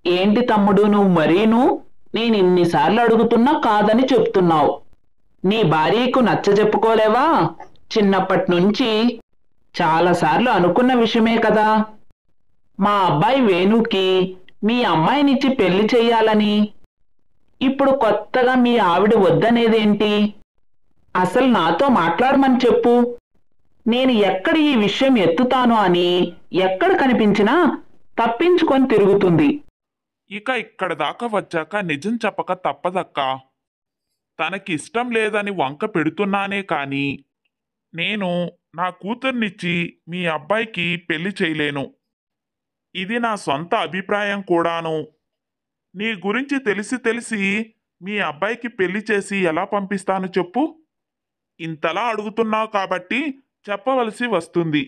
ఏంటి తమ్ముడు నువ్వు మరీను? నేనిన్నిసార్లు అడుగుతున్నా కాదని చెప్తున్నావు. నీ భార్యకు నచ్చజెప్పుకోలేవా? చిన్నప్పట్నుంచి చాలాసార్లు అనుకున్న విషయమే కదా. మా అబ్బాయి వేణుకి మీ అమ్మాయినిచ్చి పెళ్లి చెయ్యాలని. ఇప్పుడు కొత్తగా మీ ఆవిడ వద్దనేదేంటి? అసలు నాతో మాట్లాడమని చెప్పు. నేను ఎక్కడ ఈ విషయం ఎత్తుతాను అని ఎక్కడ కనిపించినా తప్పించుకొని తిరుగుతుంది. ఇక ఇక్కడ దాకా వచ్చాక నిజం చెప్పక తప్పదక్కా. తనకిష్టం లేదని వంక పెడుతున్నానే కాని నేను నా కూతుర్నిచ్చి మీ అబ్బాయికి పెళ్లి చేయలేను. ఇది నా సొంత అభిప్రాయం కూడాను. నీ గురించి తెలిసి తెలిసి మీ అబ్బాయికి పెళ్లి చేసి ఎలా పంపిస్తాను చెప్పు? ఇంతలా అడుగుతున్నావు కాబట్టి చెప్పవలసి వస్తుంది.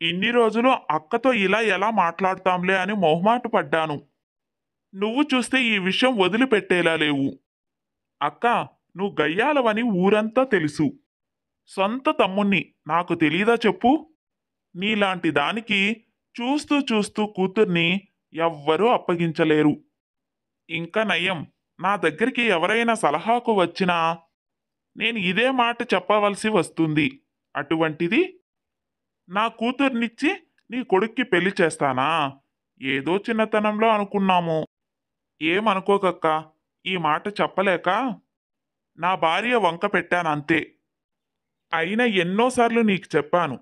ఇన్ని రోజులు అక్కతో ఇలా ఎలా మాట్లాడతాంలే అని మొహమాట పడ్డాను. నువ్వు చూస్తే ఈ విషయం వదిలిపెట్టేలా లేవు. అక్క, నువ్వు గయ్యాలవని ఊరంతా తెలుసు. సొంత తమ్ముణ్ణి నాకు తెలీదా చెప్పు? నీలాంటి దానికి చూస్తూ చూస్తూ కూతుర్ని ఎవ్వరూ అప్పగించలేరు. ఇంకా నయం, నా దగ్గరికి ఎవరైనా సలహాకు వచ్చినా నేను ఇదే మాట చెప్పవలసి వస్తుంది. అటువంటిది నా కూతుర్నిచ్చి నీ కొడుక్కి పెళ్లి చేస్తానా? ఏదో చిన్నతనంలో అనుకున్నాము. ఏమనుకోకక్క, ఈ మాట చెప్పలేక నా భార్య వంక పెట్టానంతే. అయినా ఎన్నోసార్లు నీకు చెప్పాను,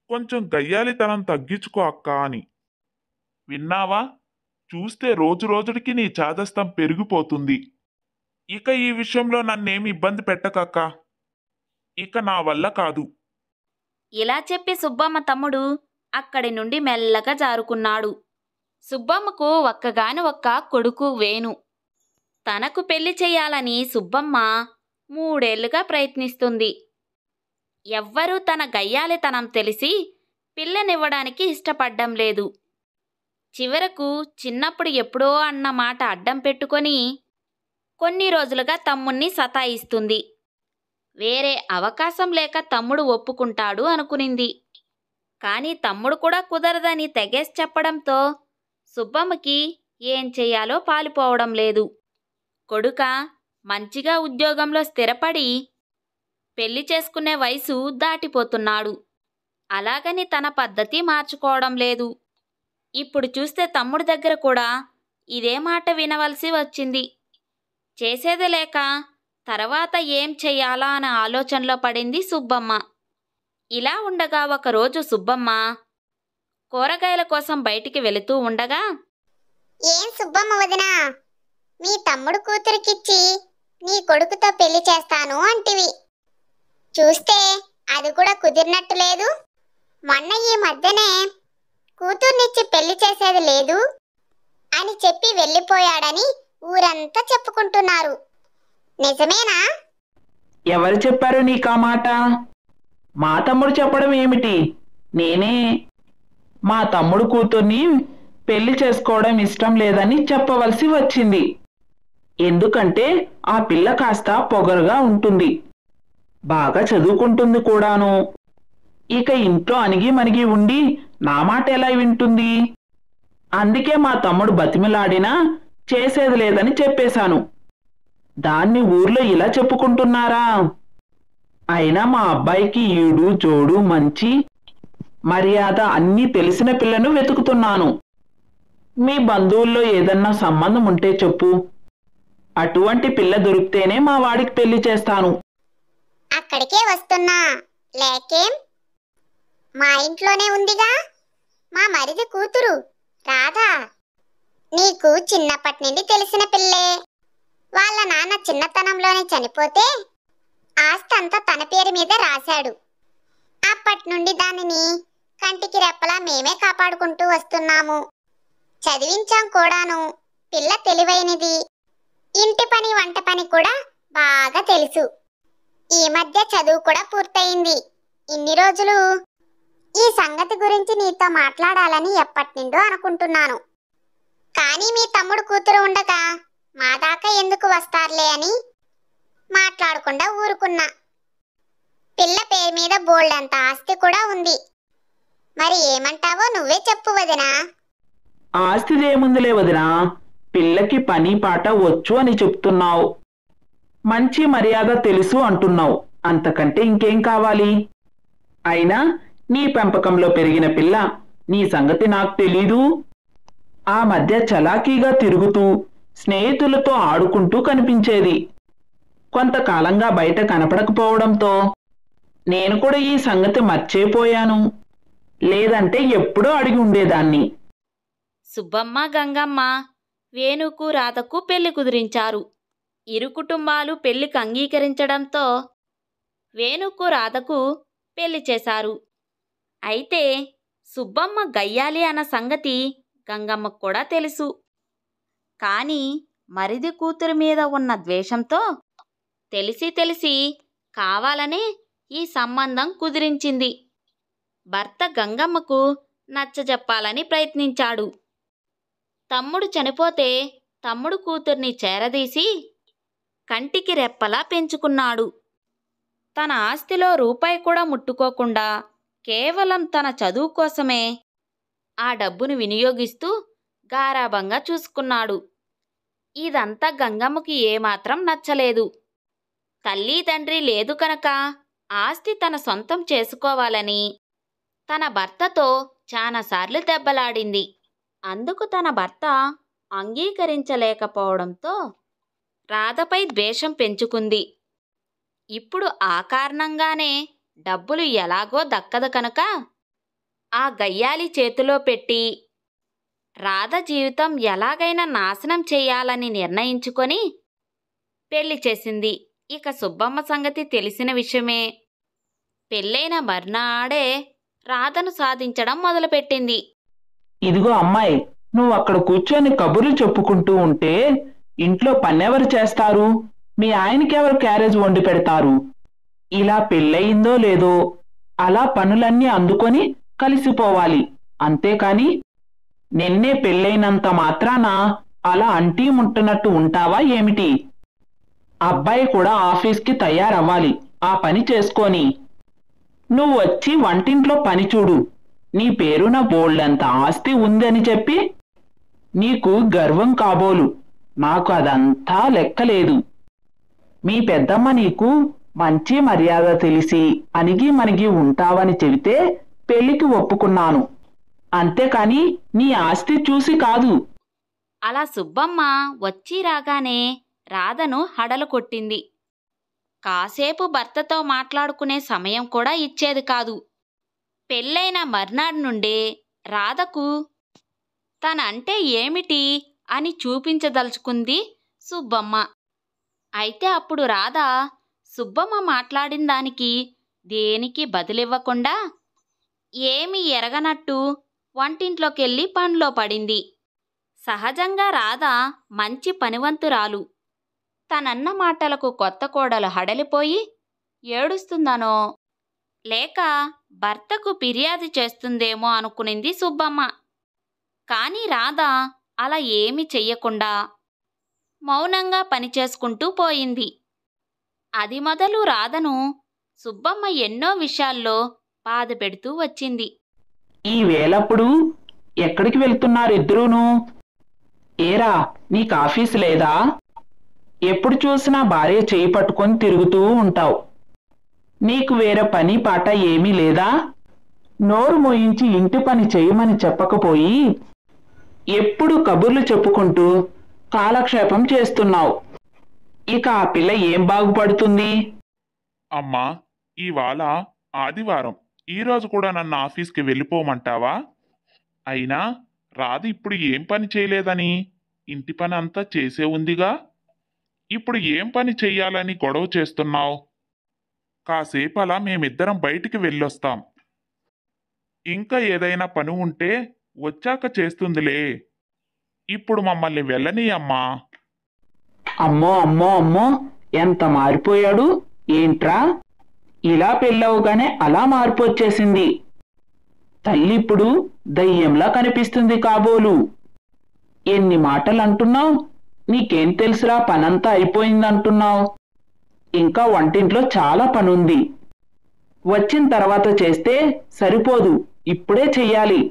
కొంచెం గయ్యాలితనం తగ్గించుకో అక్క అని. విన్నావా? చూస్తే రోజు రోజుడికి నీ చాదస్తం పెరిగిపోతుంది. ఇక ఈ విషయంలో నన్నేమి ఇబ్బంది పెట్టకక్క. ఇక నా వల్ల కాదు. ఇలా చెప్పి సుబ్బమ్మ తమ్ముడు అక్కడి నుండి మెల్లగా జారుకున్నాడు. సుబ్బమ్మకు ఒక్కగాని ఒక్క కొడుకు వేణు. తనకు పెళ్లి చెయ్యాలని సుబ్బమ్మ 3 ఏళ్లుగా ప్రయత్నిస్తుంది. ఎవ్వరూ తన గయ్యాలితనం తెలిసి పిల్లనివ్వడానికి ఇష్టపడ్డం లేదు. చివరకు చిన్నప్పుడు ఎప్పుడో అన్న మాట అడ్డం పెట్టుకొని కొన్ని రోజులుగా తమ్ముణ్ణి సతాయిస్తుంది. వేరే అవకాశం లేక తమ్ముడు ఒప్పుకుంటాడు అనుకునింది. కాని తమ్ముడు కూడా కుదరదని తెగేసి చెప్పడంతో సుబ్బమ్మకి ఏం చెయ్యాలో పాలుపోవడం లేదు. కొడుక మంచిగా ఉద్యోగంలో స్థిరపడి పెళ్లి చేసుకునే వయసు దాటిపోతున్నాడు. అలాగని తన పద్ధతి మార్చుకోవడం లేదు. ఇప్పుడు చూస్తే తమ్ముడి దగ్గర కూడా ఇదే మాట వినవలసి వచ్చింది. చేసేది లేక తర్వాత ఏం చెయ్యాలా అన్న ఆలోచనలో పడింది సుబ్బమ్మ. ఇలా ఉండగా ఒకరోజు సుబ్బమ్మ కూరగాయల కోసం బయటికి వెళుతూ ఉండగా, ఏం సుబ్బమ్మ వదినా, మీ తమ్ముడు కూతురికిచ్చి నీ కొడుకుతో పెళ్లి చేస్తాను అంటివి. చూస్తే అది కూడా కుదిరినట్టు లేదు. మొన్న ఈ మధ్యనే కూతుర్నిచ్చి పెళ్లి చేసేది లేదు అని చెప్పి వెళ్ళిపోయాడని ఊరంతా చెప్పుకుంటున్నారు. నిజమేనా? ఎవరు చెప్పారు నీకా మాట? మా తమ్ముడు చెప్పడం ఏమిటి? నేనే మా తమ్ముడు కూతుర్ని పెళ్లి చేసుకోవడం ఇష్టం లేదని చెప్పవలసి వచ్చింది. ఎందుకంటే ఆ పిల్ల కాస్త పొగరుగా ఉంటుంది, బాగా చదువుకుంటుంది కూడాను. ఇక ఇంట్లో అణిగి మణిగి ఉండి నా మాట ఎలా వింటుంది? అందుకే మా తమ్ముడు బతిమిలాడినా చేసేది లేదని చెప్పేశాను. దాన్ని ఊర్లో ఇలా చెప్పుకుంటున్నారా? అయినా మా అబ్బాయికి ఈడు జోడు మంచి మర్యాద అన్నీ తెలిసిన పిల్లను వెతుకుతున్నాను. మీ బంధువుల్లో ఏదన్నా సంబంధం ఉంటే చెప్పు. అటువంటి పిల్ల దొరికితేనే మా వాడికి పెళ్లి చేస్తాను. అక్కడికే వస్తున్నా. లేకేం, మా ఇంట్లోనే ఉందిగా మా మరిది కూతురు రాధా. నీకు చిన్నప్పటి నుండి తెలిసిన పిల్లే. వాళ్ళ నాన్న చిన్నతనంలోనే చనిపోతే ఆస్తి అంతా తన పేరు మీద రాశాడు. అప్పటి నుండి దానిని కంటికి రెప్పలా మేమే కాపాడుకుంటూ వస్తున్నాము. చదివించాం కూడాను. పిల్ల తెలివైనది. ఇంటి పని వంట పని కూడా బాగా తెలుసు. ఈ మధ్య చదువు కూడా పూర్తయింది. ఇన్ని రోజులు ఈ సంగతి గురించి నీతో మాట్లాడాలని ఎప్పటి నుండో అనుకుంటున్నాను. కానీ మీ తమ్ముడు కూతురు ఉండగా మా దాకా ఎందుకు వస్తారులే అని మాట్లాడకుండా ఊరుకున్నా. పిల్ల పేరు మీద బోల్డంత ఆస్తి కూడా ఉంది. మరి ఏమంటావో నువ్వే చెప్పు వదినా. ఆస్తిదేముందిలే వదినా, పిల్లకి పని పాట వచ్చు అని చెప్తున్నావు, మంచి మర్యాద తెలుసు అంటున్నావు, అంతకంటే ఇంకేం కావాలి? అయినా నీ పెంపకంలో పెరిగిన పిల్ల, నీ సంగతి నాకు తెలీదు. ఆ మధ్య చలాకీగా తిరుగుతూ స్నేహితులతో ఆడుకుంటూ కనిపించేది. కొంతకాలంగా బయట కనపడకపోవడంతో నేను కూడా ఈ సంగతి మర్చిపోయాను. లేదంటే ఎప్పుడో అడిగి ఉండేదాన్ని. సుబ్బమ్మ గంగమ్మ వేణుకు రాధకు పెళ్లి కుదిరించారు. ఇరు కుటుంబాలు పెళ్లికి అంగీకరించడంతో వేణుకు రాధకు పెళ్లి చేశారు. అయితే సుబ్బమ్మ గయ్యాలి అన్న సంగతి గంగమ్మకు కూడా తెలుసు. కానీ మరిది కూతురు మీద ఉన్న ద్వేషంతో తెలిసి కావాలనే ఈ సంబంధం కుదిరించింది. భర్త గంగమ్మకు నచ్చజెప్పాలని ప్రయత్నించాడు. తమ్ముడు చనిపోతే తమ్ముడు కూతుర్ని చేరదీసి కంటికి రెప్పలా పెంచుకున్నాడు. తన ఆస్తిలో రూపాయి కూడా ముట్టుకోకుండా కేవలం తన చదువు కోసమే ఆ డబ్బును వినియోగిస్తూ గారాబంగా చూసుకున్నాడు. ఇదంతా గంగమ్మకి ఏమాత్రం నచ్చలేదు. తల్లి తండ్రి లేదు కనుక ఆస్తి తన సొంతం చేసుకోవాలని తన భర్తతో చాలాసార్లు దెబ్బలాడింది. అందుకు తన భర్త అంగీకరించలేకపోవడంతో రాధపై ద్వేషం పెంచుకుంది. ఇప్పుడు ఆ కారణంగానే డబ్బులు ఎలాగో దక్కదు కనుక ఆ గయ్యాలి చేతిలో పెట్టి రాధ జీవితం ఎలాగైనా నాశనం చేయాలని నిర్ణయించుకొని పెళ్లి చేసింది. ఇక సుబ్బమ్మ సంగతి తెలిసిన విషయమే. పెళ్ళైన మర్నాడే రాధను సాధించడం మొదలుపెట్టింది. ఇదిగో అమ్మాయి, నువ్వు అక్కడ కూర్చొని కబుర్లు చెప్పుకుంటూ ఉంటే ఇంట్లో పన్నెవరు చేస్తారు? మీ ఆయనకి ఎవరు క్యారేజ్ వండి పెడతారు? ఇలా పెళ్ళయిందో లేదో అలా పనులన్నీ అందుకొని కలిసిపోవాలి. అంతేకాని నిన్నే పెళ్ళైనంత మాత్రాన అలా అంటీ ముట్టనట్టు ఉంటావా ఏమిటి? అబ్బాయి కూడా ఆఫీస్కి తయారవ్వాలి, ఆ పని చేసుకొని. నువ్వు వచ్చి వంటింట్లో పని చూడు. నీ పేరున బోల్డంత ఆస్తి ఉందని చెప్పి నీకు గర్వం కాబోలు. నాకు అదంతా లెక్కలేదు. మీ పెద్దమ్మ నీకు మంచి మర్యాద తెలిసి అణిగి మణిగి ఉంటావని చెబితే పెళ్లికి ఒప్పుకున్నాను, అంతేకాని నీ ఆస్తి చూసి కాదు. అలా సుబ్బమ్మ వచ్చి రాగానే రాధను హడలు కొట్టింది. కాసేపు భర్తతో మాట్లాడుకునే సమయం కూడా ఇచ్చేది కాదు. పెళ్ళైన మర్నాడు నుండే రాధకు తనంటే ఏమిటి అని చూపించదలుచుకుంది సుబ్బమ్మ. అయితే అప్పుడు రాధ సుబ్బమ్మ మాట్లాడిన దానికి దేనికి బదులివ్వకుండా ఏమీ ఎరగనట్టు వంటింట్లోకెళ్ళి పనిలో పడింది. సహజంగా రాధ మంచి పనివంతురాలు. తనన్న మాటలకు కొత్త కోడలు హడలిపోయి ఏడుస్తుందనో లేక భర్తకు ఫిర్యాదు చేస్తుందేమో అనుకునింది సుబ్బమ్మ. కానీ రాధ అలా ఏమీ చెయ్యకుండా మౌనంగా పనిచేసుకుంటూ పోయింది. అది మొదలు రాధను సుబ్బమ్మ ఎన్నో విషయాల్లో బాధ పెడుతూ వచ్చింది. ఈ వేళప్పుడు ఎక్కడికి వెళ్తున్నారు ఇద్దరూను? ఏరా, నీకు ఆఫీసు లేదా? ఎప్పుడు చూసినా భార్య చేయి పట్టుకొని తిరుగుతూ ఉంటావు. నీకు వేరే పని పాట ఏమీ లేదా? నోరు మోయించి ఇంటి పని చేయమని చెప్పకపోయి ఎప్పుడు కబుర్లు చెప్పుకుంటూ కాలక్షేపం చేస్తున్నావు. ఇక ఆ పిల్ల ఏం బాగుపడుతుంది? అమ్మా, ఇవాళ ఆదివారం, ఈరోజు కూడా నన్ను ఆఫీస్కి వెళ్ళిపోమంటావా? అయినా రాధ ఇప్పుడు ఏం పని చేయలేదని ఇంటి పని అంతా చేసే ఉందిగా. ఇప్పుడు ఏం పని చెయ్యాలని గొడవ చేస్తున్నావు? కాసేపు అలా మేమిద్దరం బయటికి వెళ్ళొస్తాం. ఇంకా ఏదైనా పని ఉంటే వచ్చాక చేస్తుందిలే. ఇప్పుడు మమ్మల్ని వెళ్ళని అమ్మా. అమ్మో అమ్మో అమ్మో, ఎంత మారిపోయాడు ఏంట్రా! ఇలా పెళ్ళవగానే అలా మార్పు వచ్చేసింది. తల్లి ఇప్పుడు దయ్యంలా కనిపిస్తుంది కాబోలు. ఎన్ని మాటలు అంటున్నావు? నీకేం తెలుసురా, పనంతా అయిపోయిందంటున్నావు. ఇంకా వంటింట్లో చాలా పనుంది. వచ్చిన తర్వాత చేస్తే సరిపోదు, ఇప్పుడే చెయ్యాలి.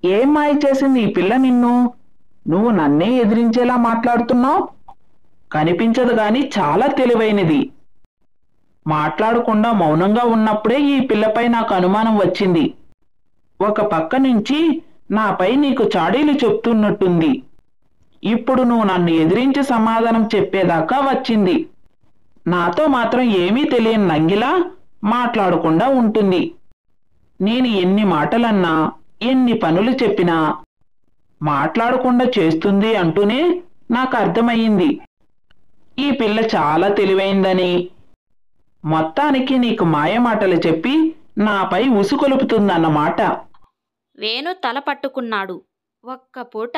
ఏం మాయ చేసింది ఈ పిల్ల నిన్ను? నువ్వు నన్నే ఎదిరించేలా మాట్లాడుతున్నావు. కనిపించదు గాని చాలా తెలివైనది. మాట్లాడకుండా మౌనంగా ఉన్నప్పుడే ఈ పిల్లపై నాకు అనుమానం వచ్చింది. ఒక పక్క నుంచి నాపై నీకు చాడీలు చెప్తున్నట్టుంది. ఇప్పుడు నువ్వు నన్ను ఎదిరించి సమాధానం చెప్పేదాకా వచ్చింది. నాతో మాత్రం ఏమీ తెలియని నంగిలా మాట్లాడకుండా ఉంటుంది. నేను ఎన్ని మాటలన్నా, ఎన్ని పనులు చెప్పినా మాట్లాడకుండా చేస్తుంది అంటూనే నాకు అర్థమయ్యింది. ఈ పిల్ల చాలా తెలివైందని. మొత్తానికి నీకు మాయమాటలు చెప్పి నాపై ఉసుకొలుపుతుందన్నమాట. వేణు తల పట్టుకున్నాడు. ఒక్క పూట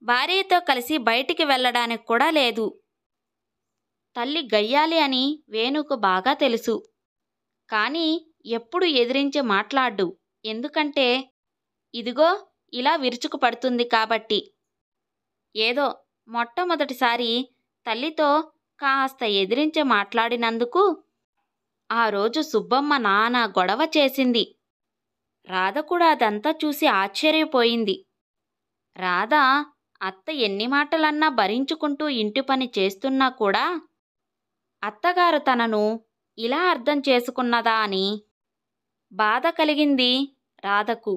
భార్యతో కలిసి బయటికి వెళ్ళడానికి కూడా లేదు. తల్లి గయ్యాలి అని వేణుకు బాగా తెలుసు. కానీ ఎప్పుడు ఎదిరించి మాట్లాడ్డు. ఎందుకంటే ఇదిగో ఇలా విరుచుకుపడుతుంది కాబట్టి. ఏదో మొట్టమొదటిసారి తల్లితో కాస్త ఎదిరించి మాట్లాడినందుకు ఆ రోజు సుబ్బమ్మ నానా గొడవ చేసింది. రాధ కూడా అదంతా చూసి ఆశ్చర్యపోయింది. రాధ అత్త ఎన్ని మాటలన్నా భరించుకుంటూ ఇంటి పని చేస్తున్నా కూడా అత్తగారు తనను ఇలా అర్థం చేసుకున్నదా అని బాధ కలిగింది రాధకు.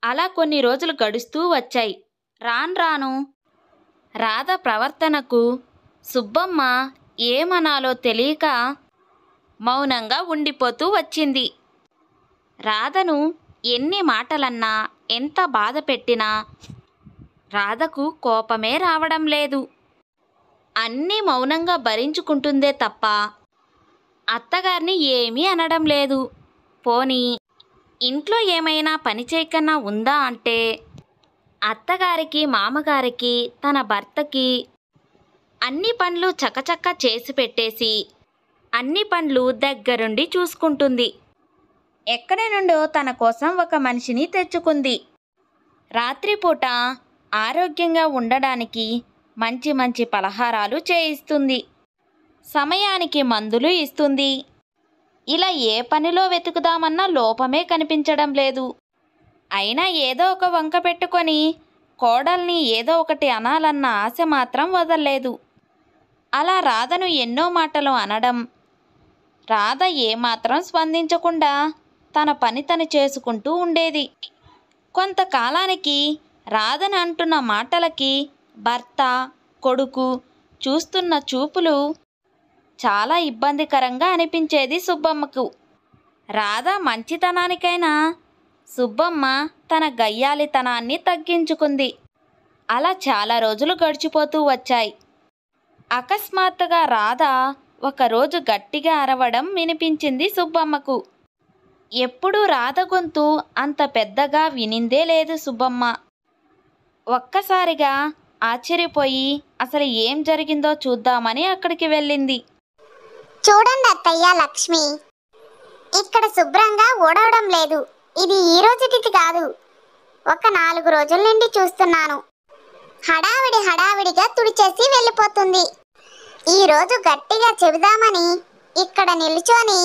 అలా కొన్ని రోజులు గడుస్తూ వచ్చాయి. రాను రాధ ప్రవర్తనకు సుబ్బమ్మ ఏమనాలో తెలియక మౌనంగా ఉండిపోతూ వచ్చింది. రాధను ఎన్ని మాటలన్నా, ఎంత బాధ పెట్టినా రాధకు కోపమే రావడం లేదు. అన్నీ మౌనంగా భరించుకుంటుందే తప్ప అత్తగారిని ఏమీ అనడం లేదు. పోనీ ఇంట్లో ఏమైనా పని చేయకన్నా ఉందా అంటే అత్తగారికి, మామగారికి, తన భర్తకి అన్ని పనులు చకచక్క చేసి పెట్టేసి అన్ని పనులు దగ్గరుండి చూసుకుంటుంది. ఎక్కడి నుండో తన కోసం ఒక మనిషిని తెచ్చుకుంది. రాత్రిపూట ఆరోగ్యంగా ఉండడానికి మంచి మంచి పలహారాలు చేయిస్తుంది. సమయానికి మందులు ఇస్తుంది. ఇలా ఏ పనిలో వెతుకుదామన్నా లోపమే కనిపించడం లేదు. అయినా ఏదో ఒక వంక పెట్టుకొని కోడల్ని ఏదో ఒకటి అనాలన్న ఆశ మాత్రం వదల్లేదు. అలా రాధను ఎన్నో మాటలు అనడం, రాధ ఏమాత్రం స్పందించకుండా తన పని తను చేసుకుంటూ ఉండేది. కొంతకాలానికి రాధను అంటున్న మాటలకి భర్త, కొడుకు చూస్తున్న చూపులు చాలా ఇబ్బందికరంగా అనిపించేది సుబ్బమ్మకు. రాధ మంచితనానికైనా సుబ్బమ్మ తన గయ్యాలితనాన్ని తగ్గించుకుంది. అలా చాలా రోజులు గడిచిపోతూ వచ్చాయి. అకస్మాత్తుగా రాధ ఒకరోజు గట్టిగా అరవడం వినిపించింది సుబ్బమ్మకు. ఎప్పుడూ రాధ గొంతు అంత పెద్దగా వినిందే లేదు సుబ్బమ్మ. ఒక్కసారిగా ఆశ్చర్యపోయి అసలు ఏం జరిగిందో చూద్దామని అక్కడికి వెళ్ళింది. చూడండి అత్తయ్య లక్ష్మి, ఇక్కడ శుభ్రంగా ఊడవడం లేదు. ఇది ఈ రోజుటిది కాదు, ఒక 4 రోజుల నుండి చూస్తున్నాను. హడావిడిగా తుడిచేసి వెళ్ళిపోతుంది. ఈరోజు గట్టిగా చెబుదామని ఇక్కడ నిల్చొని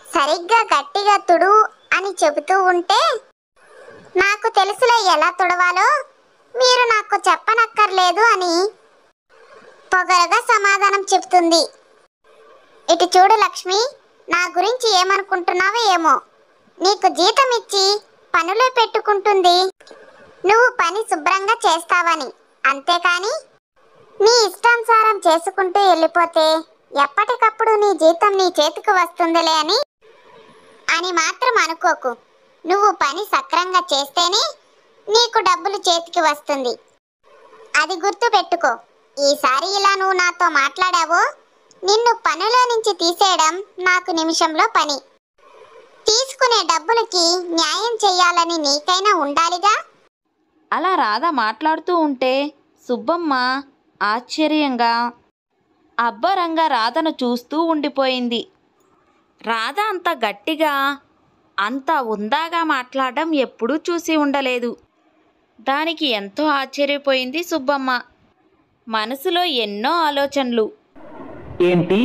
సరిగ్గా గట్టిగా తుడు అని చెబుతూ ఉంటే, నాకు తెలుసులే ఎలా తుడవాలో, మీరు నాకు చెప్పనక్కర్లేదు అని పొగరగా సమాధానం చెబుతుంది. ఇటు చూడు లక్ష్మి, నా గురించి ఏమనుకుంటున్నావో ఏమో. నీకు జీతం ఇచ్చి పనులే పెట్టుకుంటుంది నువ్వు పని శుభ్రంగా చేస్తావని. అంతేకాని నీ ఇష్టానుసారం చేసుకుంటూ వెళ్ళిపోతే ఎప్పటికప్పుడు నీ జీతం నీ చేతికి వస్తుందిలే అని మాత్రం అనుకోకు. నువ్వు పని సక్రంగా చేస్తేనే నీకు డబ్బులు చేతికి వస్తుంది. అది గుర్తు పెట్టుకో. ఈసారి ఇలా నువ్వు నాతో మాట్లాడావో నిన్ను పనిలో నుంచి తీసేయడం నాకు నిమిషంలో పని. తీసుకునే డబ్బులకి న్యాయం చెయ్యాలని నీకైనా ఉండాలిగా. అలా రాధ మాట్లాడుతూ ఉంటే సుబ్బమ్మ ఆశ్చర్యంగా, అబ్బరంగా రాధను చూస్తూ ఉండిపోయింది. రాధ అంత గట్టిగా, అంత ఉందాగా మాట్లాడడం ఎప్పుడూ చూసి ఉండలేదు. దానికి ఎంతో ఆశ్చర్యపోయింది సుబ్బమ్మ. మనసులో ఎన్నో ఆలోచనలు. ఏంటి,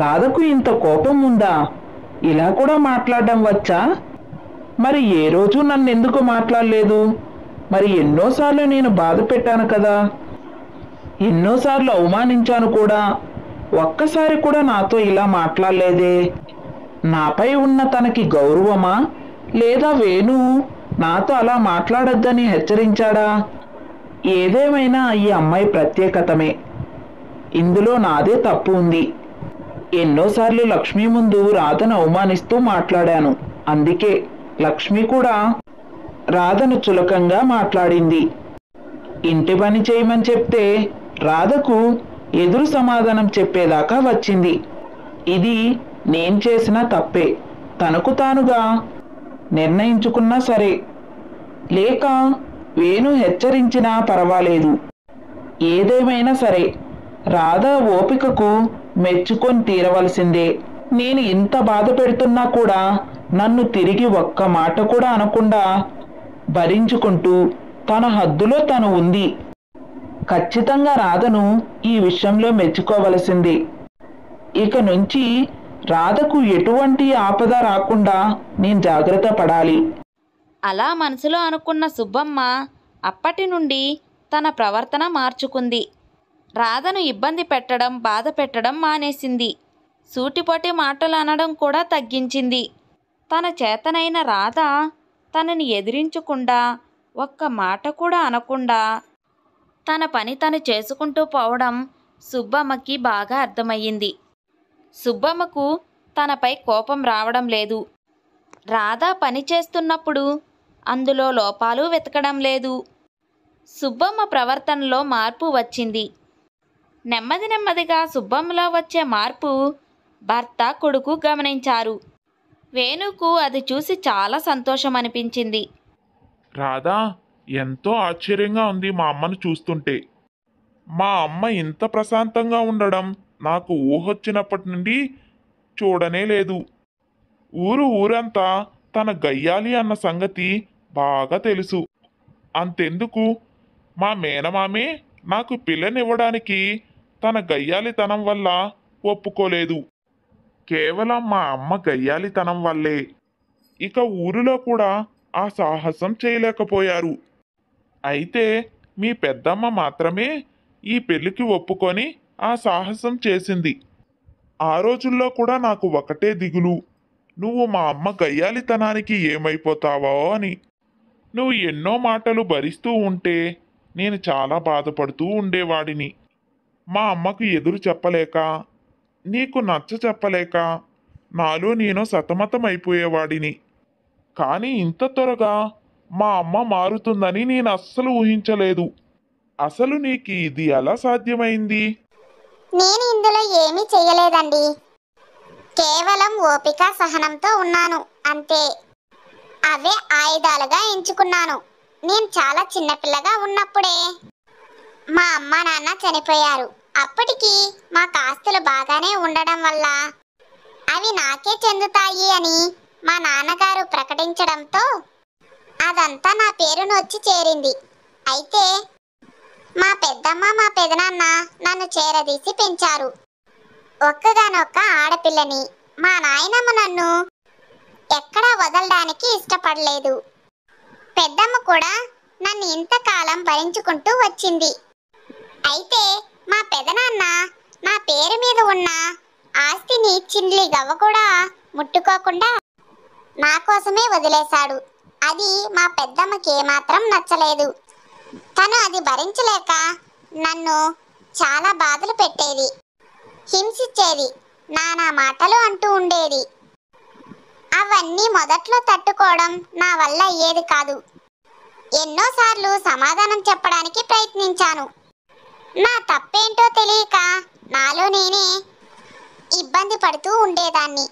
రాధకు ఇంత కోపం ఉందా? ఇలా కూడా మాట్లాడడం వచ్చా? మరి ఏ రోజు నన్ను ఎందుకు మాట్లాడలేదు? మరి ఎన్నోసార్లు నేను బాధ పెట్టాను కదా, ఎన్నోసార్లు అవమానించాను కూడా. ఒక్కసారి కూడా నాతో ఇలా మాట్లాడలేదే. నాపై ఉన్న తనకి గౌరవమా, లేదా వేణు నాతో అలా మాట్లాడొద్దని హెచ్చరించాడా? ఏదేమైనా ఈ అమ్మాయి ప్రత్యేకతమే. ఇందులో నాదే తప్పు ఉంది. ఎన్నోసార్లు లక్ష్మి ముందు రాధను అవమానిస్తూ మాట్లాడాను. అందుకే లక్ష్మి కూడా రాధను చులకంగా మాట్లాడింది. ఇంటి పని చేయమని చెప్తే రాధకు ఎదురు సమాధానం చెప్పేదాకా వచ్చింది. ఇది నేను చేసిన తప్పే. తనకు తానుగా నిర్ణయించుకున్నా సరే, లేక వేణు హెచ్చరించినా పర్వాలేదు. ఏదేమైనా సరే రాధ ఓపికకు మెచ్చుకొని తీరవలసిందే. నేను ఇంత బాధ పెడుతున్నా కూడా నన్ను తిరిగి ఒక్క మాట కూడా అనకుండా భరించుకుంటూ తన హద్దులో తను ఉంది. ఖచ్చితంగా రాధను ఈ విషయంలో మెచ్చుకోవలసింది. ఇక నుంచి రాధకు ఎటువంటి ఆపద రాకుండా నేను జాగ్రత్త పడాలి. అలా మనసులో అనుకున్న సుబ్బమ్మ అప్పటి నుండి తన ప్రవర్తన మార్చుకుంది. రాధను ఇబ్బంది పెట్టడం, బాధ పెట్టడం మానేసింది. సూటిపోటి మాటలు అనడం కూడా తగ్గించింది. తన చేతనైన రాధ తనని ఎదిరించకుండా, ఒక్క మాట కూడా అనకుండా తన పని తను చేసుకుంటూ పోవడం సుబ్బమ్మకి బాగా అర్థమయ్యింది. సుబ్బమ్మకు తనపై కోపం రావడం లేదు. రాధ పని చేస్తున్నప్పుడు అందులో లోపాలు వెతకడం లేదు. సుబ్బమ్మ ప్రవర్తనలో మార్పు వచ్చింది. నెమ్మది నెమ్మదిగా సుబ్బమ్మలో వచ్చే మార్పు భర్త, కొడుకు గమనించారు. వేణుకు అది చూసి చాలా సంతోషం అనిపించింది. రాధా, ఎంతో ఆశ్చర్యంగా ఉంది మా అమ్మను చూస్తుంటే. మా అమ్మ ఇంత ప్రశాంతంగా ఉండడం నాకు ఊహొచ్చినప్పటి నుండి చూడనే లేదు. ఊరంతా తన గయ్యాలి అన్న సంగతి బాగా తెలుసు. అంతెందుకు, మా మేనమామే నాకు పిల్లనివ్వడానికి తన గయ్యాలితనం వల్ల ఒప్పుకోలేదు. కేవలం మా అమ్మ గయ్యాలితనం వల్లే. ఇక ఊరిలో కూడా ఆ సాహసం చేయలేకపోయారు. అయితే మీ పెద్దమ్మ మాత్రమే ఈ పెళ్లికి ఒప్పుకొని ఆ సాహసం చేసింది. ఆ రోజుల్లో కూడా నాకు ఒకటే దిగులు, నువ్వు మా అమ్మ గయ్యాలితనానికి ఏమైపోతావో అని. నువ్వు ఎన్నో మాటలు భరిస్తూ ఉంటే నేను చాలా బాధపడుతూ ఉండేవాడిని. మా అమ్మకు ఎదురు చెప్పలేక, నీకు నచ్చ చెప్పలేక నాలో నేను సతమతమైపోయేవాడిని. కానీ ఇంత త్వరగా మా అమ్మ మారుతుందని నేను అస్సలు ఊహించలేదు. అసలు నీకు ఇది ఎలా సాధ్యమైంది? నేను ఇందులో ఏమీ చెయ్యలేదండి. కేవలం ఓపిక, సహనంతో ఉన్నాను అంతే. అవే ఆయుధాలుగా ఎంచుకున్నాను. నేను చాలా చిన్నపిల్లగా ఉన్నప్పుడే మా అమ్మ నాన్న చనిపోయారు. అప్పటికి మాకు ఆస్తులు బాగానే ఉండడం వల్ల అవి నాకే చెందుతాయి అని మా నాన్నగారు ప్రకటించడంతో అదంతా నా పేరును వచ్చి చేరింది. అయితే మా పెద్దమ్మ, మా పెదనాన్న నన్ను చేరదీసి పెంచారు. ఒక్కగానొక్క ఆడపిల్లని. మా నాయనమ్మ నన్ను ఎక్కడా వదలడానికి ఇష్టపడలేదు. పెద్దమ్మ కూడా నన్ను ఇంతకాలం భరించుకుంటూ వచ్చింది. అయితే మా పెదనాన్న నా పేరు మీద ఉన్న ఆస్తిని చిల్లి గవ్వ కూడా ముట్టుకోకుండా నా కోసమే వదిలేశాడు. అది మా పెద్దమ్మకి ఏమాత్రం నచ్చలేదు. తను అది భరించలేక నన్ను చాలా బాధలు పెట్టేది, హింసించేది, నానా మాటలు అంటూ ఉండేది. అవన్నీ మొదట్లో తట్టుకోవడం నా వల్ల అయ్యేది కాదు. ఎన్నోసార్లు సమాధానం చెప్పడానికి ప్రయత్నించాను. నా తప్పేంటో తెలియక నాలో నేనే ఇబ్బంది పడుతూ ఉండేదాన్ని.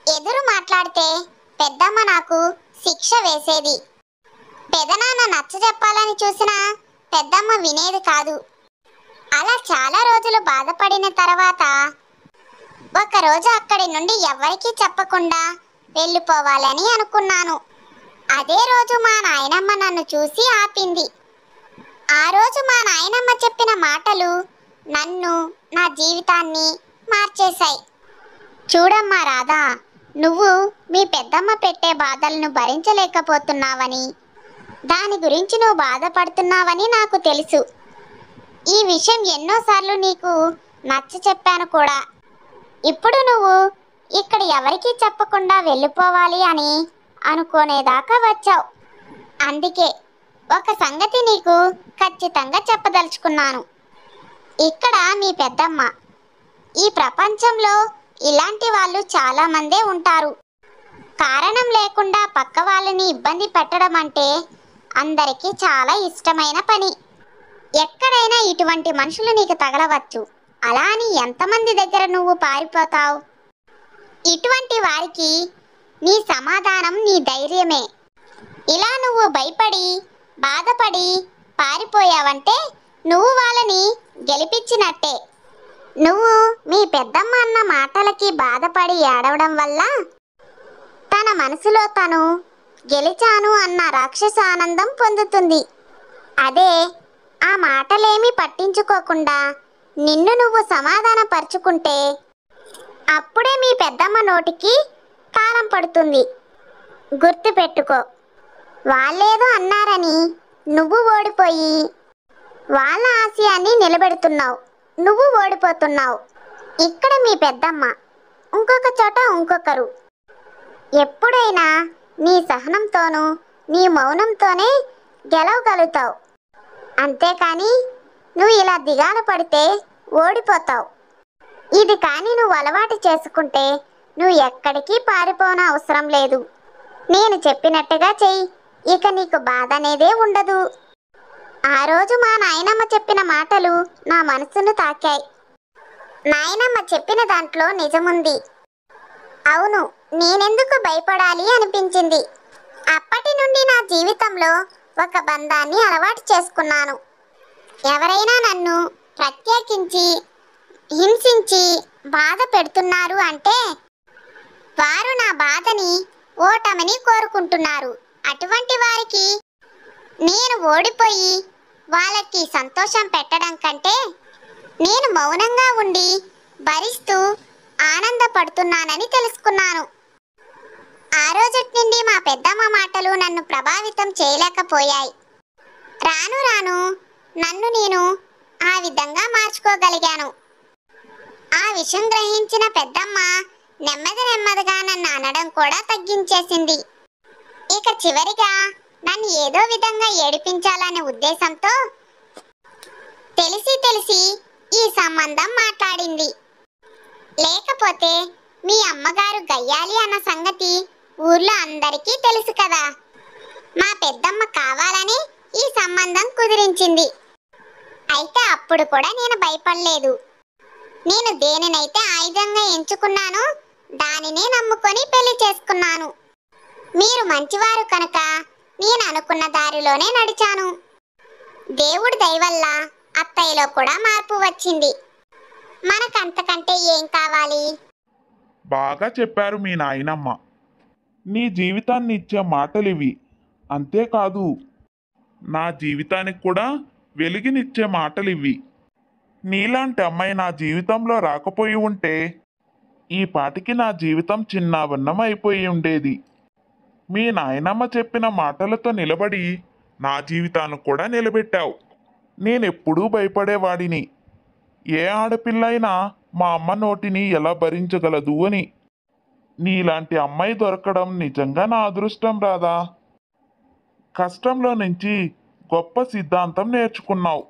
ఎదురు మాట్లాడితే పెద్దమ్మ నాకు శిక్ష వేసేది. పెదనాన్న నచ్చ చెప్పాలని చూసినా పెద్దమ్మ వినేది కాదు. అలా చాలా రోజులు బాధపడిన తర్వాత ఒకరోజు అక్కడి నుండి ఎవరికీ చెప్పకుండా వెళ్ళిపోవాలని అనుకున్నాను. అదే రోజు మా నాయనమ్మ నన్ను చూసి ఆపింది. ఆ రోజు మా నాయనమ్మ చెప్పిన మాటలు నన్ను, నా జీవితాన్ని మార్చేశాయి. చూడమ్మా రాధా, నువ్వు మీ పెద్దమ్మ పెట్టే బాధలను భరించలేకపోతున్నావని, దాని గురించి నువ్వు బాధపడుతున్నావని నాకు తెలుసు. ఈ విషయం ఎన్నోసార్లు నీకు నచ్చ చెప్పాను కూడా. ఇప్పుడు నువ్వు ఇక్కడ ఎవరికీ చెప్పకుండా వెళ్ళిపోవాలి అని అనుకునేదాకా వచ్చావు. అందుకే ఒక సంగతి నీకు ఖచ్చితంగా చెప్పదలుచుకున్నాను. ఇక్కడ మీ పెద్దమ్మ, ఈ ప్రపంచంలో ఇలాంటి వాళ్ళు చాలా మందే ఉంటారు. కారణం లేకుండా పక్క వాళ్ళని ఇబ్బంది పెట్టడం అంటే అందరికీ చాలా ఇష్టమైన పని. ఎక్కడైనా ఇటువంటి మనుషులు నీకు తగలవచ్చు. అలా అని ఎంతమంది దగ్గర నువ్వు పారిపోతావు? ఇటువంటి వారికి నీ సమాధానం నీ ధైర్యమే. ఇలా నువ్వు భయపడి బాధపడి పారిపోయావంటే నువ్వు వాళ్ళని గెలిపించినట్టే. నువ్వు మీ పెద్దమ్మ అన్న మాటలకి బాధపడి ఏడవడం వల్ల తన మనసులో తను గెలిచాను అన్న రాక్షస ఆనందం పొందుతుంది. అదే ఆ మాటలేమీ పట్టించుకోకుండా నిన్ను నువ్వు సమాధానపరుచుకుంటే అప్పుడే మీ పెద్దమ్మ నోటికి కారం పడుతుంది. గుర్తుపెట్టుకో, వాళ్ళేదో అన్నారని నువ్వు ఓడిపోయి వాళ్ళ ఆశయాన్ని నిలబెడుతున్నావు. నువ్వు ఓడిపోతున్నావు. ఇక్కడ మీ పెద్దమ్మ, ఇంకొక చోట ఇంకొకరు. ఎప్పుడైనా నీ సహనంతోనూ నీ మౌనంతోనే గెలవగలుగుతావు. అంతేకాని నువ్వు ఇలా దిగాలు పడితే ఓడిపోతావు. ఇది కానీ నువ్వు అలవాటు చేసుకుంటే నువ్వు ఎక్కడికి పారిపోన అవసరం లేదు. నేను చెప్పినట్టుగా చెయ్యి, ఇక నీకు బాధ అనేదే ఉండదు. ఆ రోజు మా నాయనమ్మ చెప్పిన మాటలు నా మనసును తాకాయి. నాయనమ్మ చెప్పిన దాంట్లో నిజముంది. అవును, నేనెందుకు భయపడాలి అనిపించింది. అప్పటి నుండి నా జీవితంలో ఒక బంధాన్ని అలవాటు చేసుకున్నాను. ఎవరైనా నన్ను ప్రత్యేకించి హింసించి బాధ పెడుతున్నారు అంటే వారు నా బాధని ఓటమిని కోరుకుంటున్నారు. అటువంటి వారికి నేను ఓడిపోయి వాళ్ళకి సంతోషం పెట్టడం కంటే నేను మౌనంగా ఉండి భరిస్తూ ఆనందపడుతున్నానని తెలుసుకున్నాను. ఆ రోజటి నుండి మా పెద్దమ్మ మాటలు నన్ను ప్రభావితం చేయలేకపోయాయి. రాను రాను నన్ను నేను ఆ విధంగా మార్చుకోగలిగాను. ఆ విషయం గ్రహించిన పెద్దమ్మ నెమ్మదిగా నన్ను అనడం కూడా తగ్గించేసింది. ఇక చివరిగా నన్ను ఏదో విధంగా ఏడిపించాలనే ఉద్దేశంతో తెలిసి ఈ సంబంధం మాట్లాడింది. లేకపోతే మీ అమ్మగారు గయ్యాలి అన్న సంగతి ఊర్లో అందరికీ తెలుసు కదా. మా పెద్దమ్మ కావాలని ఈ సంబంధం కుదిరించింది. అయితే అప్పుడు కూడా నేను భయపడలేదు. నేను దేనినైతే ఆయుధంగా ఎంచుకున్నానో దానినే నమ్ముకొని పెళ్లి చేసుకున్నాను. మీరు మంచివారు కనుక నేను అనుకున్న దారిలోనే నడిచాను. దేవుడి దయ వల్ల అత్తయ్యలో కూడా మార్పు వచ్చింది. మనకంతకంటే ఏం కావాలి? బాగా చెప్పారు మీ నాయనమ్మ. నీ జీవితాన్ని ఇచ్చే మాటలివి. అంతేకాదు నా జీవితానికి కూడా వెలుగునిచ్చే మాటలివి. నీలాంటి అమ్మాయి నా జీవితంలో రాకపోయి ఉంటే ఈ పాటికి నా జీవితం చిన్నాభిన్నం అయిపోయి ఉండేది. మీ నాయనమ్మ చెప్పిన మాటలతో నిలబడి నా జీవితాన్ని కూడా నిలబెట్టావు. నేనెప్పుడూ భయపడేవాడిని, ఏ ఆడపిల్ల అయినా మా అమ్మ నోటిని ఎలా భరించగలదు అని. నీలాంటి అమ్మాయి దొరకడం నిజంగా నా అదృష్టం రాదా. కష్టంలో నుంచి గొప్ప సిద్ధాంతం నేర్చుకున్నావు.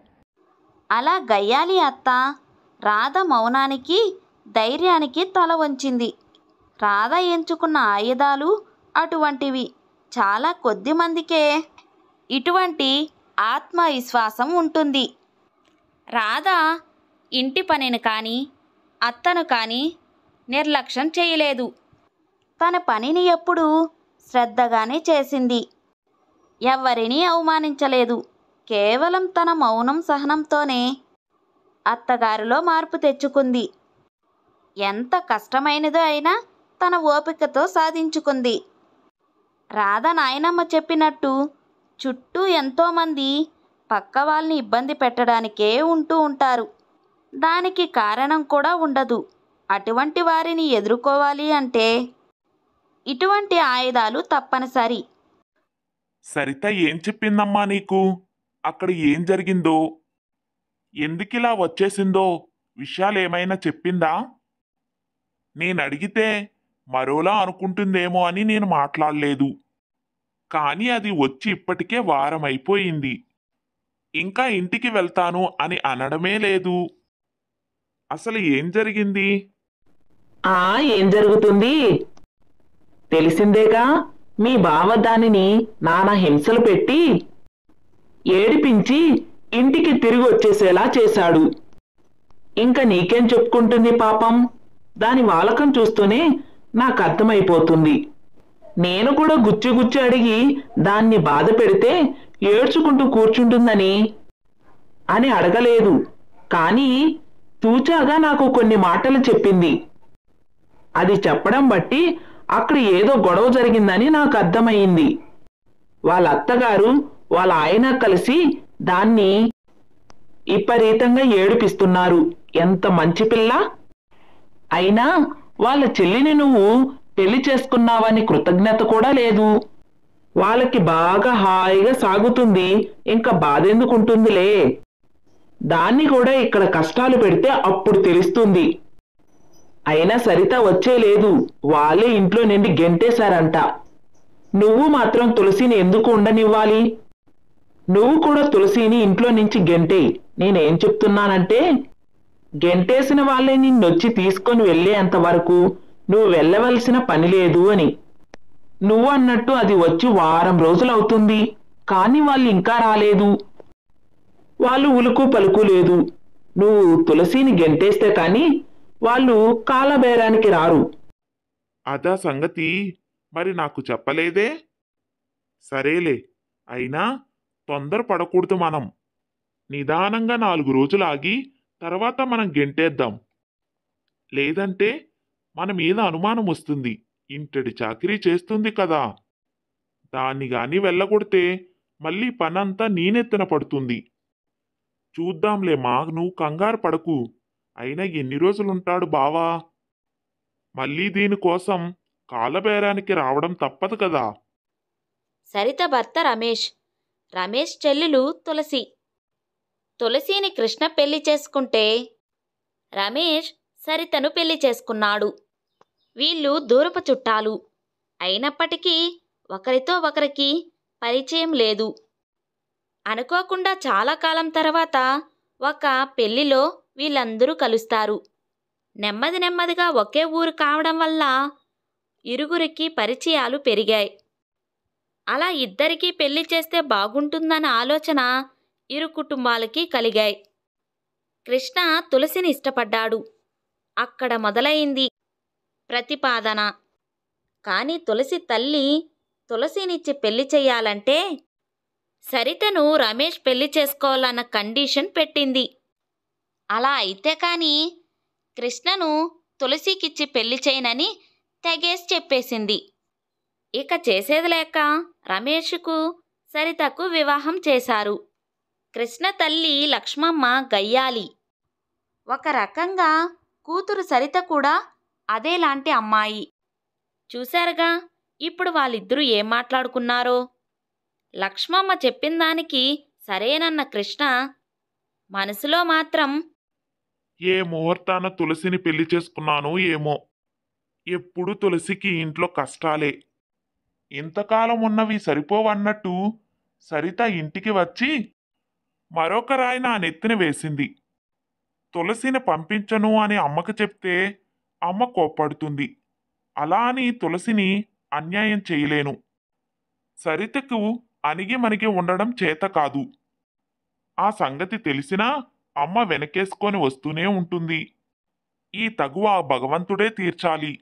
అలా గయ్యాలి అత్త రాధ మౌనానికి ధైర్యానికి తల వంచింది. రాధ ఎంచుకున్న ఆయుధాలు అటువంటివి. చాలా కొద్ది మందికే ఇటువంటి ఆత్మవిశ్వాసం ఉంటుంది. రాధ ఇంటి పనిని కానీ అత్తను కానీ నిర్లక్ష్యం చేయలేదు. తన పనిని ఎప్పుడూ శ్రద్ధగానే చేసింది. ఎవరినీ అవమానించలేదు. కేవలం తన మౌనం సహనంతోనే అత్తగారిలో మార్పు తెచ్చుకుంది. ఎంత కష్టమైనదో అయినా తన ఓపికతో సాధించుకుంది. రాధ నాయనమ్మ చెప్పినట్టు చుట్టూ ఎంతోమంది పక్క వాళ్ళని ఇబ్బంది పెట్టడానికే ఉంటూ ఉంటారు. దానికి కారణం కూడా ఉండదు. అటువంటి వారిని ఎదుర్కోవాలి అంటే ఇటువంటి ఆయుధాలు తప్పనిసరి. సరిత ఏం చెప్పిందమ్మా నీకు? అక్కడ ఏం జరిగిందో, ఎందుకిలా వచ్చేసిందో విషయాలేమైనా చెప్పిందా? నేనడిగితే మరోలా అనుకుంటుందేమో అని నేను మాట్లాడలేదు. కానీ అది వచ్చి ఇప్పటికే వారం అయిపోయింది. ఇంకా ఇంటికి వెళ్తాను అని అనడమే లేదు. అసలు ఏం జరిగింది? ఏం జరుగుతుంది? తెలిసిందేగా, మీ బావ దానిని నానా హింసలు పెట్టి ఏడిపించి ఇంటికి తిరిగి వచ్చేసేలా చేశాడు. ఇంకా నీకేం చెప్పుకుంటుంది పాపం? దాని వాలకం చూస్తూనే నాకు అర్థమైపోతుంది. నేను కూడా గుచ్చి గుచ్చి అడిగి దాన్ని బాధ పెడితే ఏడ్చుకుంటూ కూర్చుంటుందని అని అడగలేదు. కానీ తూచాగా నాకు కొన్ని మాటలు చెప్పింది. అది చెప్పడం బట్టి అక్కడ ఏదో గొడవ జరిగిందని నాకు అర్థమయ్యింది. వాళ్ళ అత్తగారు వాళ్ళ ఆయన కలిసి దాన్ని విపరీతంగా ఏడిపిస్తున్నారు. ఎంత మంచి పిల్ల! అయినా వాళ్ళ చెల్లిని నువ్వు పెళ్లి చేసుకున్నావని కృతజ్ఞత కూడా లేదు. వాళ్ళకి బాగా హాయిగా సాగుతుంది, ఇంకా బాధెందుకుంటుందిలే. దాన్ని కూడా ఇక్కడ కష్టాలు పెడితే అప్పుడు తెలుస్తుంది. అయినా సరిత వచ్చేలేదు, వాళ్ళే ఇంట్లో నుండి గెంటేశారంట. నువ్వు మాత్రం తులసిని ఎందుకు ఉండనివ్వాలి? నువ్వు కూడా తులసిని ఇంట్లో నుంచి గెంటేయి. నేనేం చెప్తున్నానంటే, గెంటేసిన వాళ్ళే నిన్నొచ్చి తీసుకొని వెళ్ళేంత వరకు నువ్వు వెళ్ళవలసిన పని లేదు అని. నువ్వు అన్నట్టు అది వచ్చి వారం రోజులవుతుంది, కానీ వాళ్ళు ఇంకా రాలేదు. వాళ్ళు ఉలుకు పలుకు లేదు. నువ్వు తులసిని గెంటేస్తే కానీ వాళ్ళు కాలబేరానికి రారు. అదా సంగతి? మరి నాకు చెప్పలేదే? సరేలే, అయినా తొందరపడకూడదు. మనం నిదానంగా 4 రోజులు ఆగి తర్వాత మనం గెంటేద్దాం. లేదంటే మన మీద అనుమానం వస్తుంది. ఇంటడి చాకిరీ చేస్తుంది కదా. దాన్ని గాని వెళ్ళగొడితే మళ్ళీ పనంతా నీనెత్తిన పడుతుంది. చూద్దాంలే మా, నువ్వు కంగారు పడకు. అయినా ఎన్ని రోజులుంటాడు బావా? మళ్ళీ దీనికోసం కాలబేరానికి రావడం తప్పదు కదా. సరిత భర్త రమేష్, రమేష్ చెల్లెలు తులసి. తులసిని కృష్ణ పెళ్లి చేసుకుంటే రమేష్ సరితను పెళ్లి చేసుకున్నాడు. వీళ్ళు దూరపు చుట్టాలు అయినప్పటికీ ఒకరితో ఒకరికి పరిచయం లేదు. అనుకోకుండా చాలా కాలం తర్వాత ఒక పెళ్లిలో వీళ్ళందరూ కలుస్తారు. నెమ్మది నెమ్మదిగా ఒకే ఊరు కావడం వల్ల ఇరుగురికి పరిచయాలు పెరిగాయి. అలా ఇద్దరికీ పెళ్లి చేస్తే బాగుంటుందన్న ఆలోచన ఇరు కుటుంబాలకి కలిగాయి. కృష్ణ తులసిని ఇష్టపడ్డాడు. అక్కడ మొదలైంది ప్రతిపాదన. కానీ తులసి తల్లి తులసినిచ్చి పెళ్లి చెయ్యాలంటే సరితను రమేష్ పెళ్లి చేసుకోవాలన్న కండిషన్ పెట్టింది. అలా అయితే కానీ కృష్ణను తులసికిచ్చి పెళ్లి చేయనని తెగేసి చెప్పేసింది. ఇక చేసేది లేక రమేష్కు సరితకు వివాహం చేశారు. కృష్ణ తల్లి లక్ష్మమ్మ గయ్యాలి. ఒక రకంగా కూతురు సరిత కూడా అదేలాంటి అమ్మాయి. చూశారుగా ఇప్పుడు వాళ్ళిద్దరూ ఏం మాట్లాడుకున్నారో. లక్ష్మమ్మ చెప్పిన దానికి సరేనన్న కృష్ణ మనసులో మాత్రం ఏ ముహూర్తాన తులసిని పెళ్లి చేసుకున్నానో ఏమో. ఎప్పుడు తులసికి ఇంట్లో కష్టాలే. ఇంతకాలం ఉన్నవి సరిపోవన్నట్టు సరిత ఇంటికి వచ్చి మరొక రాయి నా నెత్తిన వేసింది. తులసిని పంపించను అని అమ్మకు చెప్తే అమ్మ కోప్పడుతుంది. అలా అని తులసిని అన్యాయం చేయలేను. సరితకు అణిగి మణిగి ఉండడం చేత కాదు. ఆ సంగతి తెలిసినా అమ్మ వెనకేసుకొని వస్తూనే ఉంటుంది. ఈ తగువ ఆ భగవంతుడే తీర్చాలి.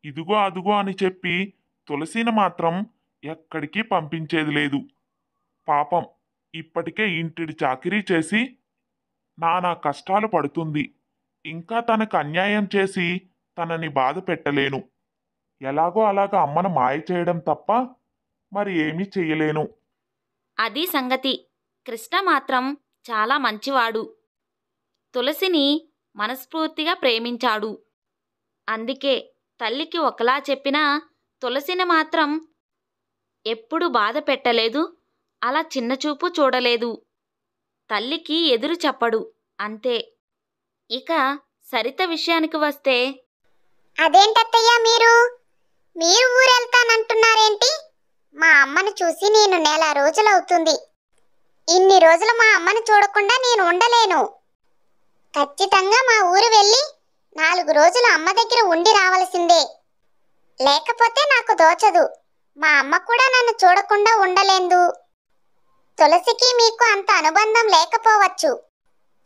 ఇదిగో అదుగో అని చెప్పి తులసిని మాత్రం ఎక్కడికి పంపించేది లేదు. పాపం ఇప్పటికే ఇంటిడి చాకిరీ చేసి నానా కష్టాలు పడుతుంది. ఇంకా తనకు అన్యాయం చేసి తనని బాధ పెట్టలేను. ఎలాగో అలాగా అమ్మను మాయ చేయడం తప్ప మరి ఏమీ చెయ్యలేను. అది సంగతి. కృష్ణ మాత్రం చాలా మంచివాడు. తులసిని మనస్ఫూర్తిగా ప్రేమించాడు. అందుకే తల్లికి ఒకలా చెప్పినా తులసిని మాత్రం ఎప్పుడు బాధ పెట్టలేదు, అలా చిన్నచూపు చూడలేదు. తల్లికి ఎదురు చెప్పడు, అంతే. ఇక సరిత విషయానికి వస్తే, అదేంటత్తయ్య మీరు మీరు ఊరెళ్తానంటున్నారేంటి? మా అమ్మను చూసి నేను నెల రోజులవుతుంది. ఇన్ని రోజులు మా అమ్మను చూడకుండా నేను ఉండలేను. ఖచ్చితంగా మా ఊరు వెళ్ళి 4 రోజులు అమ్మ దగ్గర ఉండి రావలసిందే. లేకపోతే నాకు దోచదు. మా అమ్మ కూడా నన్ను చూడకుండా ఉండలేదు. తులసికి మీకు అంత అనుబంధం లేకపోవచ్చు.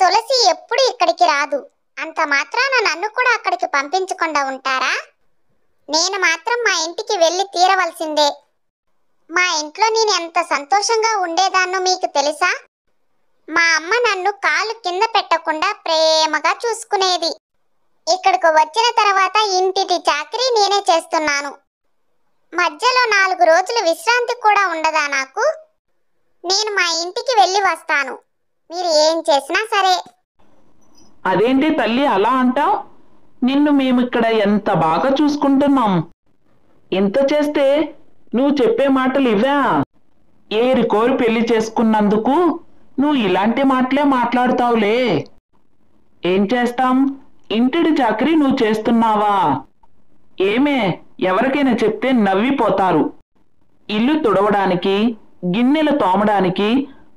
తులసి ఎప్పుడు ఇక్కడికి రాదు. అంత మాత్రాన నన్ను కూడా అక్కడికి పంపించకుండా ఉంటారా? నేను మాత్రం మా ఇంటికి వెళ్ళి తీరవలసిందే. మా ఇంట్లో నేను ఎంత సంతోషంగా ఉండేదాన్నో మీకు తెలుసా? మా అమ్మ నన్ను కాలు కింద పెట్టకుండా ప్రేమగా చూసుకునేది. ఇక్కడికి వచ్చిన తర్వాత ఇంటిటి చాకరీ నేనే చేస్తున్నాను. మధ్యలో 4 రోజులు విశ్రాంతి కూడా ఉండదా నాకు? నేను మా ఇంటికి వెళ్ళి వస్తాను. మీరు ఏం చేసినా సరే. అదేంటి తల్లి అలా అంటావ్? నిన్ను మేమిక్కడ ఎంత బాగా చూసుకుంటున్నాం. ఇంత చేస్తే నువ్వు చెప్పే మాటలు ఇవా? ఏరి కోరి పెళ్లి చేసుకున్నందుకు నువ్వు ఇలాంటి మాటలే మాట్లాడుతావులే. ఏం చేస్తాం, ఇంటిడి చాకరీ నువ్వు చేస్తున్నావా? ఏమే, ఎవరికైనా చెప్తే నవ్విపోతారు. ఇల్లు తుడవడానికి, గిన్నెలు తోమడానికి,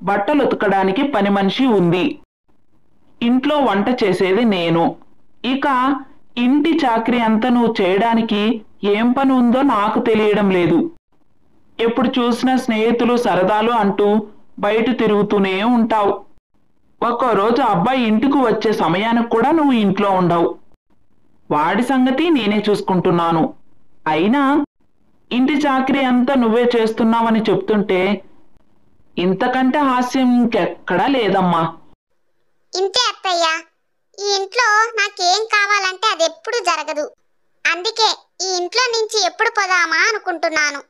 బట్టలు ఉతకడానికి పని మనిషి ఉంది. ఇంట్లో వంట చేసేది నేను. ఇక ఇంటి చాకరీ అంతా నువ్వు చేయడానికి ఏం పని ఉందో నాకు తెలియడం లేదు. ఎప్పుడు చూసినా స్నేహితులు సరదాలు అంటూ బయట తిరుగుతూనే ఉంటావు. ఒక్కో రోజు అబ్బాయి ఇంటికి వచ్చే సమయానికి కూడా నువ్వు ఇంట్లో ఉండవు. వాడి సంగతి నేనే చూసుకుంటున్నాను. అయినా ఇంటి చాకరీ అంతా నువ్వే చేస్తున్నావని చెప్తుంటే ఇంతకంటే హాస్యం ఇంకెక్కడా లేదమ్మా. ఇంతే అత్తయ్య. ఈ ఇంట్లో నాకేం కావాలంటే అది ఎప్పుడు జరగదు. అందుకే ఈ ఇంట్లో నుంచి ఎప్పుడు పోదామా అనుకుంటున్నాను.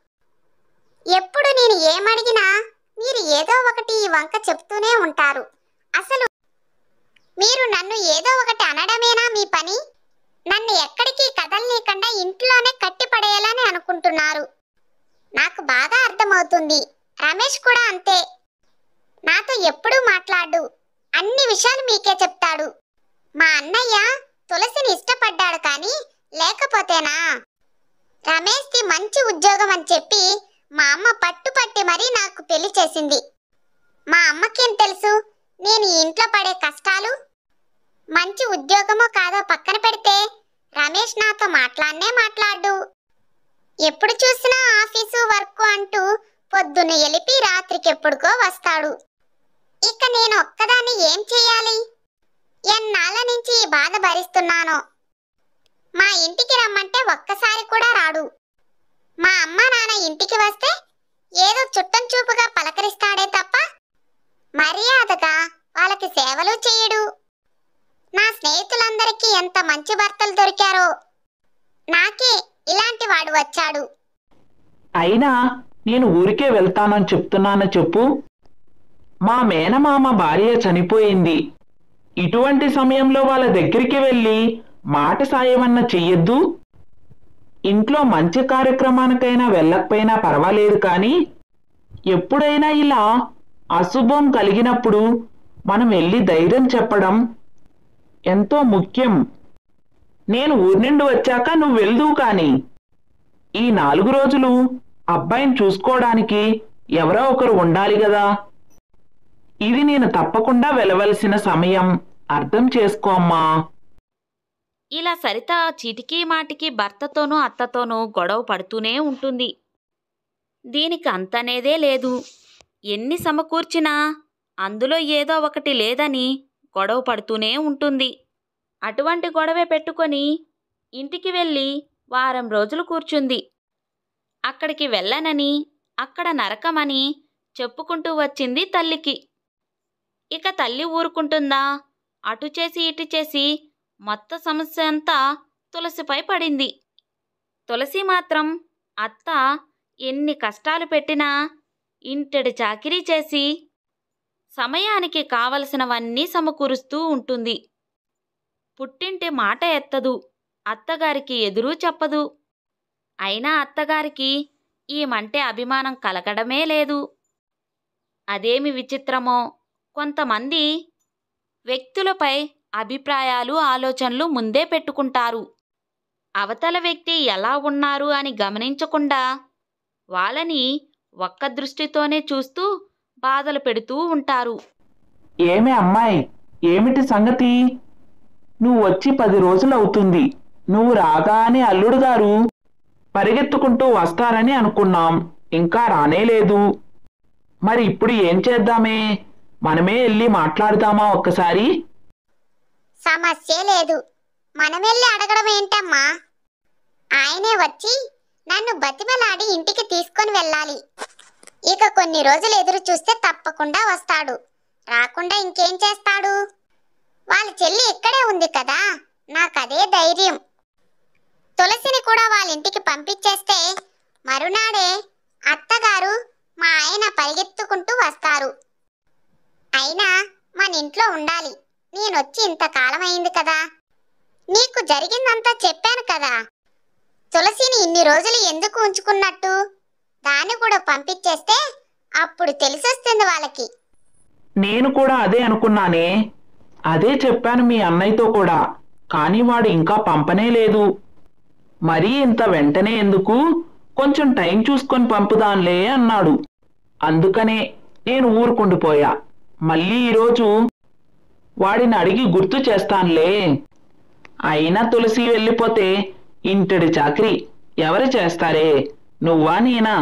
ఎప్పుడు నేను ఏమడిగినా మీరు ఏదో ఒకటి ఈ వంక చెప్తూనే ఉంటారు. అసలు మీరు నన్ను ఏదో ఒకటి అనడమేనా మీ పని? నన్ను ఎక్కడికి కదలనీయకుండా ఇంట్లోనే కట్టిపడేయాలని అనుకుంటున్నారు. నాకు బాగా అర్థమవుతుంది. రమేష్ కూడా అంతే. నాతో ఎప్పుడూ మాట్లాడు. అన్ని విషయాలు మీకే చెప్తాడు. మా అన్నయ్య తులసిని ఇష్టపడ్డాడు కానీ లేకపోతేనా? రమేష్ది మంచి ఉద్యోగం అని చెప్పి మా అమ్మ పట్టుపట్టి మరీ నాకు పెళ్లి చేసింది. మా అమ్మకేం తెలుసు నేను ఈ ఇంట్లో పడే కష్టాలు? మంచి ఉద్యోగమో కాదో పక్కన పెడితే రమేష్ నాతో మాట్లాడు. ఎప్పుడు చూసినా ఆఫీసు వర్క్ అంటూ పొద్దున్న ఎలిపి రాత్రికి ఎప్పుడుకో వస్తాడు. ఇక నేను ఒక్కదాన్ని ఏం చెయ్యాలి? ఎన్నాళ్ళ నుంచి ఈ బాధ భరిస్తున్నానో. మా ఇంటికి రమ్మంటే ఒక్కసారి కూడా రాడు. మా అమ్మ నాన్న ఇంటికి వస్తే ఏదో చుట్టం చూపుగా పలకరిస్తాడే తప్ప మర్యాదగా వాళ్ళకి సేవలు చేయడు. నా స్నేహితులందరికీ ఎంత మంచి భర్తలు దొరికారో, నాకే ఇలాంటి వాడు వచ్చాడు. అయినా నేను ఊరికే వెళ్తానని చెప్తున్నాను చెప్పు. మా మేనమామ భార్య చనిపోయింది. ఇటువంటి సమయంలో వాళ్ళ దగ్గరికి వెళ్ళి మాట సాయమన్నా చెయ్యొద్దు. ఇంట్లో మంచి కార్యక్రమానికైనా వెళ్ళకపోయినా పర్వాలేదు, కానీ ఎప్పుడైనా ఇలా అశుభం కలిగినప్పుడు మనం వెళ్ళి ధైర్యం చెప్పడం ఎంతో ముఖ్యం. నేను ఊరి నుండి వచ్చాక నువ్వు వెళ్దువు, కానీ ఈ 4 రోజులు అబ్బాయిని చూసుకోవడానికి ఎవరో ఒకరు ఉండాలి కదా. ఇది నేను తప్పకుండా వెళ్ళవలసిన సమయం. అర్థం చేసుకో అమ్మా. ఇలా సరిత చీటికీ మాటికి భర్తతోనూ అత్తతోనూ గొడవ పడుతూనే ఉంటుంది. దీనికి అంతనేదే లేదు. ఎన్ని సమకూర్చినా అందులో ఏదో ఒకటి లేదని గొడవ పడుతూనే ఉంటుంది. అటువంటి గొడవే పెట్టుకొని ఇంటికి వెళ్ళి వారం రోజులు కూర్చుంది. అక్కడికి వెళ్ళనని, అక్కడ నరకమని చెప్పుకుంటూ వచ్చింది తల్లికి. ఇక తల్లి ఊరుకుంటుందా? అటు చేసి ఇటు చేసి మొత్తం సమస్య అంతా తులసిపై పడింది. తులసి మాత్రం అత్త ఎన్ని కష్టాలు పెట్టినా ఇంటెడు చాకిరీ చేసి సమయానికి కావలసినవన్నీ సమకూరుస్తూ ఉంటుంది. పుట్టింటి మాట ఎత్తదు, అత్తగారికి ఎదురు చెప్పదు. అయినా అత్తగారికి ఈమంటే అభిమానం కలగడమే లేదు. అదేమి విచిత్రమో కొంతమంది వ్యక్తులపై అభిప్రాయాలు ఆలోచనలు ముందే పెట్టుకుంటారు. అవతల వ్యక్తి ఎలా ఉన్నారు అని గమనించకుండా వాళ్ళని ఒక్క దృష్టితోనే చూస్తూ బాధలు పెడుతూ ఉంటారు. ఏమే అమ్మాయి, ఏమిటి సంగతి? నువ్వు వచ్చి 10 రోజులవుతుంది. నువ్వు రాగానే అల్లుడు గారు పరిగెత్తుకుంటూ వస్తారని అనుకున్నాం, ఇంకా రానే లేదు. మరి ఇప్పుడు ఏం చేద్దామే? మనమే వెళ్ళి మాట్లాడదామా ఒక్కసారి? సమస్య లేదు, మనమెళ్ళి అడగడం ఏంటమ్మా? ఆయనే వచ్చి నన్ను బతిమలాడి ఇంటికి తీసుకొని వెళ్ళాలి. ఇక కొన్ని రోజులు ఎదురు చూస్తే తప్పకుండా వస్తాడు. రాకుండా ఇంకేం చేస్తాడు? వాళ్ళ చెల్లి ఇక్కడే ఉంది కదా, నాకదే ధైర్యం. తులసిని కూడా వాళ్ళ ఇంటికి పంపించేస్తే మరునాడే అత్తగారు మా ఆయన పరిగెత్తుకుంటూ వస్తారు. అయినా మన ఇంట్లో ఉండాలి. నేనొచ్చి ఇంతకాలం అయింది కదా, నీకు జరిగిందంతా చెప్పాను కదా. తులసిని ఇన్ని రోజులు ఎందుకు ఉంచుకున్నట్టు? దాన్ని కూడా పంపించేస్తే అప్పుడు తెలిసొస్తుంది వాళ్ళకి. నేను కూడా అదే అనుకున్నానే, అదే చెప్పాను మీ అన్నయ్యతో కూడా. కానీ వాడు ఇంకా పంపనే లేదు. మరీ ఇంత వెంటనే ఎందుకు, కొంచెం టైం చూసుకొని పంపుదాంలే అన్నాడు. అందుకనే నేను ఊరుకుండిపోయా. మళ్ళీ ఈరోజు వాడిని అడిగి గుర్తు చేస్తానులే. అయినా తులసి వెళ్ళిపోతే ఇంటడి చాకరీ ఎవరు చేస్తారే? నువ్వా నేనా?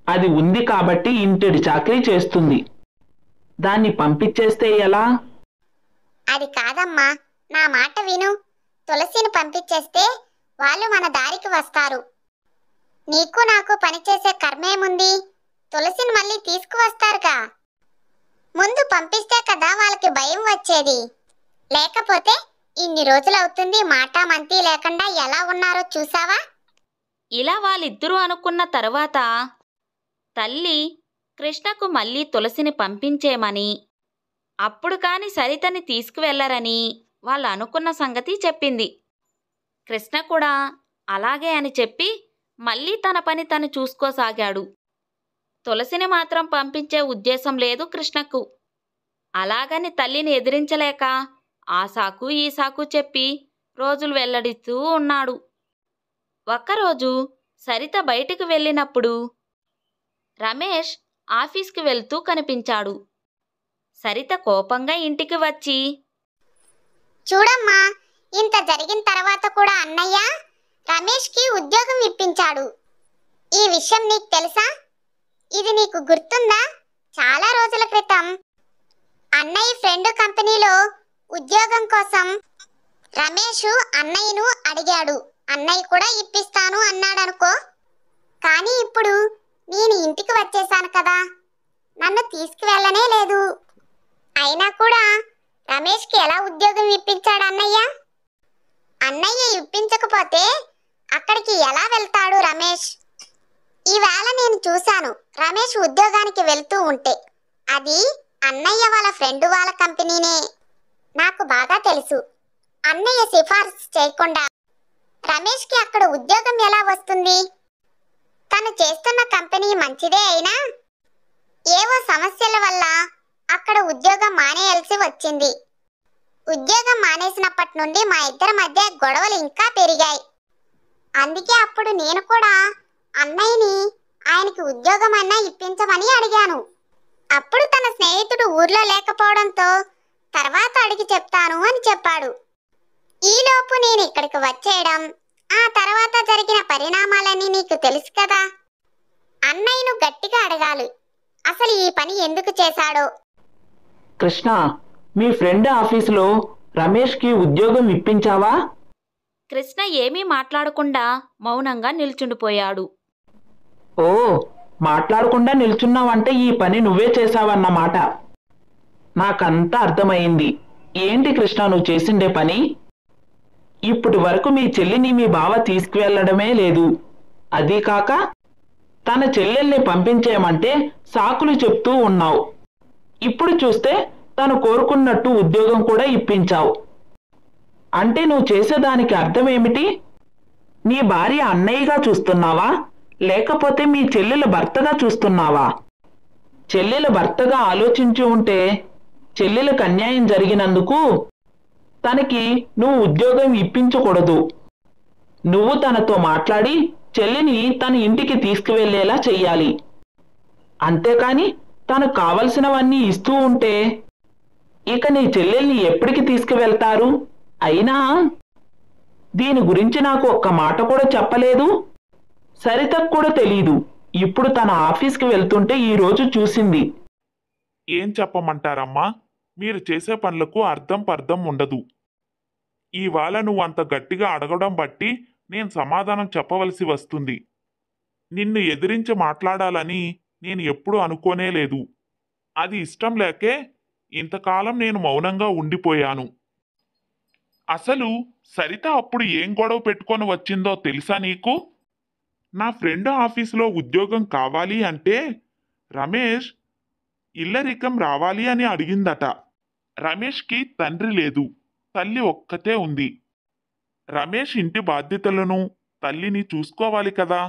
అది ఉంది కాబట్టి ఇంటడి చాకరీ చేస్తుంది. దాన్ని పంపించేస్తే ఎలా? అది కాదమ్మా, నా మాట విను. తులసిని పంపించేస్తే వాళ్ళు మన దారికి వస్తారు. నీకు నాకు పనిచేసే కర్మేముంది? తులసిని మళ్ళీ తీసుకువస్తారుగా. ముందు పంపిస్తే కదా వాళ్ళకి భయం వచ్చేది. లేకపోతే ఇన్ని రోజులవుతుంది మాట మంతి లేకుండా ఎలా ఉన్నారో చూసావా? ఇలా వాళ్ళిద్దరూ అనుకున్న తరువాత తల్లి కృష్ణకు మళ్ళీ తులసిని పంపించేమని, అప్పుడు కాని సరితని తీసుకువెళ్లరని వాళ్ళు అనుకున్న సంగతి చెప్పింది. కృష్ణ కూడా అలాగే అని చెప్పి మళ్ళీ తన పని తను చూసుకోసాగాడు. తులసిని మాత్రం పంపించే ఉద్దేశం లేదు కృష్ణకు. అలాగని తల్లిని ఎదిరించలేక ఆ సాకు ఈ సాకు చెప్పి రోజులు వెల్లడిస్తూ ఉన్నాడు. ఒక్కరోజు సరిత బయటికి వెళ్ళినప్పుడు రమేష్ ఆఫీస్కి వెళ్తూ కనిపించాడు. సరిత కోపంగా ఇంటికి వచ్చి, చూడమ్మా, ఇంత జరిగిన తర్వాత కూడా అన్నయ్య రమేష్కి ఉద్యోగం ఇప్పించాడు. ఈ విషయం నీకు తెలుసా? ఇది నీకు గుర్తుందా? చాలా రోజుల క్రితం అన్నయ్య ఫ్రెండ్ కంపెనీలో ఉద్యోగం కోసం రమేష్ అన్నయ్యను అడిగాడు. అన్నయ్య కూడా ఇప్పిస్తాను అన్నాడనుకో. కానీ ఇప్పుడు నేను ఇంటికి వచ్చేసాను కదా, నన్ను తీసుకువెళ్ళనే లేదు. అయినా కూడా రమేష్కి ఎలా ఉద్యోగం ఇప్పించాడు అన్నయ్య? అన్నయ్య ఇప్పించకపోతే అక్కడికి ఎలా వెళ్తాడు రమేష్? ఈవేళ నేను చూశాను రమేష్ ఉద్యోగానికి వెళ్తూ ఉంటే. అది అన్నయ్య వాళ్ళ ఫ్రెండ్ వాళ్ళ కంపెనీనే. నాకు బాగా తెలుసు. అన్నయ్య సిఫార్సు చేయకుండా రమేష్కి అక్కడ ఉద్యోగం ఎలా వస్తుంది? తను చేస్తున్న కంపెనీ మంచిదే అయినా ఏవో సమస్యల వల్ల అక్కడ ఉద్యోగం మానేయాల్సి వచ్చింది. ఉద్యోగం మానేసినప్పటి నుండి మా ఇద్దరి మధ్య గొడవలు ఇంకా పెరిగాయి. అందుకే అప్పుడు నేను కూడా అన్నయ్యని ఆయనకి ఉద్యోగం అన్నా ఇప్పించమని అడిగాను. అప్పుడు తన స్నేహితుడు ఊర్లో లేకపోవడంతో తర్వాత అడిగి చెప్తాను అని చెప్పాడు. ఈలోపు నేను ఇక్కడికి వచ్చేయడం, ఆ తర్వాత జరిగిన పరిణామాలన్నీ నీకు తెలుసు కదా. అన్నయ్యను గట్టిగా అడగాలి అసలు ఈ పని ఎందుకు చేశాడో. కృష్ణ, మీ ఫ్రెండ్ ఆఫీసులో రమేష్కి ఉద్యోగం ఇప్పించావా? కృష్ణ ఏమీ మాట్లాడకుండా మౌనంగా నిల్చుండిపోయాడు. ఓ, మాట్లాడకుండా నిల్చున్నావంటే ఈ పని నువ్వే చేశావన్నమాట. నాకంతా అర్థమైంది. ఏంటి కృష్ణ నువ్వు చేసిండే పని? ఇప్పటి వరకు మీ చెల్లిని మీ బావ తీసుకువెళ్లడమే లేదు. అదీ కాక తన చెల్లెల్ని పంపించేయమంటే సాకులు చెప్తూ ఉన్నావు. ఇప్పుడు చూస్తే తను కోరుకున్నట్టు ఉద్యోగం కూడా ఇప్పించావు. అంటే నువ్వు చేసేదానికి అర్థం ఏమిటి? నీ భార్య అన్నయ్యగా చూస్తున్నావా లేకపోతే మీ చెల్లెల భర్తగా చూస్తున్నావా? చెల్లెల భర్తగా ఆలోచించి ఉంటే చెల్లెలకు అన్యాయం జరిగినందుకు తనకి నువ్వు ఉద్యోగం ఇప్పించకూడదు. నువ్వు తనతో మాట్లాడి చెల్లిని తన ఇంటికి తీసుకువెళ్ళేలా చెయ్యాలి. అంతేకాని తనకు కావలసినవన్నీ ఇస్తూ ఉంటే ఇక నీ చెల్లెల్ని ఎప్పటికి తీసుకువెళ్తారు? అయినా దీని గురించి నాకు ఒక్క మాట కూడా చెప్పలేదు. సరితకు కూడా తెలీదు. ఇప్పుడు తన ఆఫీస్కి వెళ్తుంటే ఈరోజు చూసింది. ఏం చెప్పమంటారమ్మా? మీరు చేసే పనులకు అర్థం పర్థం ఉండదు. ఇవాళ నువ్వు అంత గట్టిగా అడగడం బట్టి నేను సమాధానం చెప్పవలసి వస్తుంది. నిన్ను ఎదిరించి మాట్లాడాలని నేను ఎప్పుడూ అనుకోనే లేదు. అది ఇష్టం లేకే ఇంతకాలం నేను మౌనంగా ఉండిపోయాను. అసలు సరిత అప్పుడు ఏం గొడవ పెట్టుకొని వచ్చిందో తెలుసా నీకు? నా ఫ్రెండ్ ఆఫీసులో ఉద్యోగం కావాలి అంటే రమేష్ ఇల్లరికం రావాలి అని అడిగిందట. రమేష్కి తండ్రి లేదు, తల్లి ఒక్కతే ఉంది. రమేష్ ఇంటి బాధ్యతలను తల్లిని చూసుకోవాలి కదా.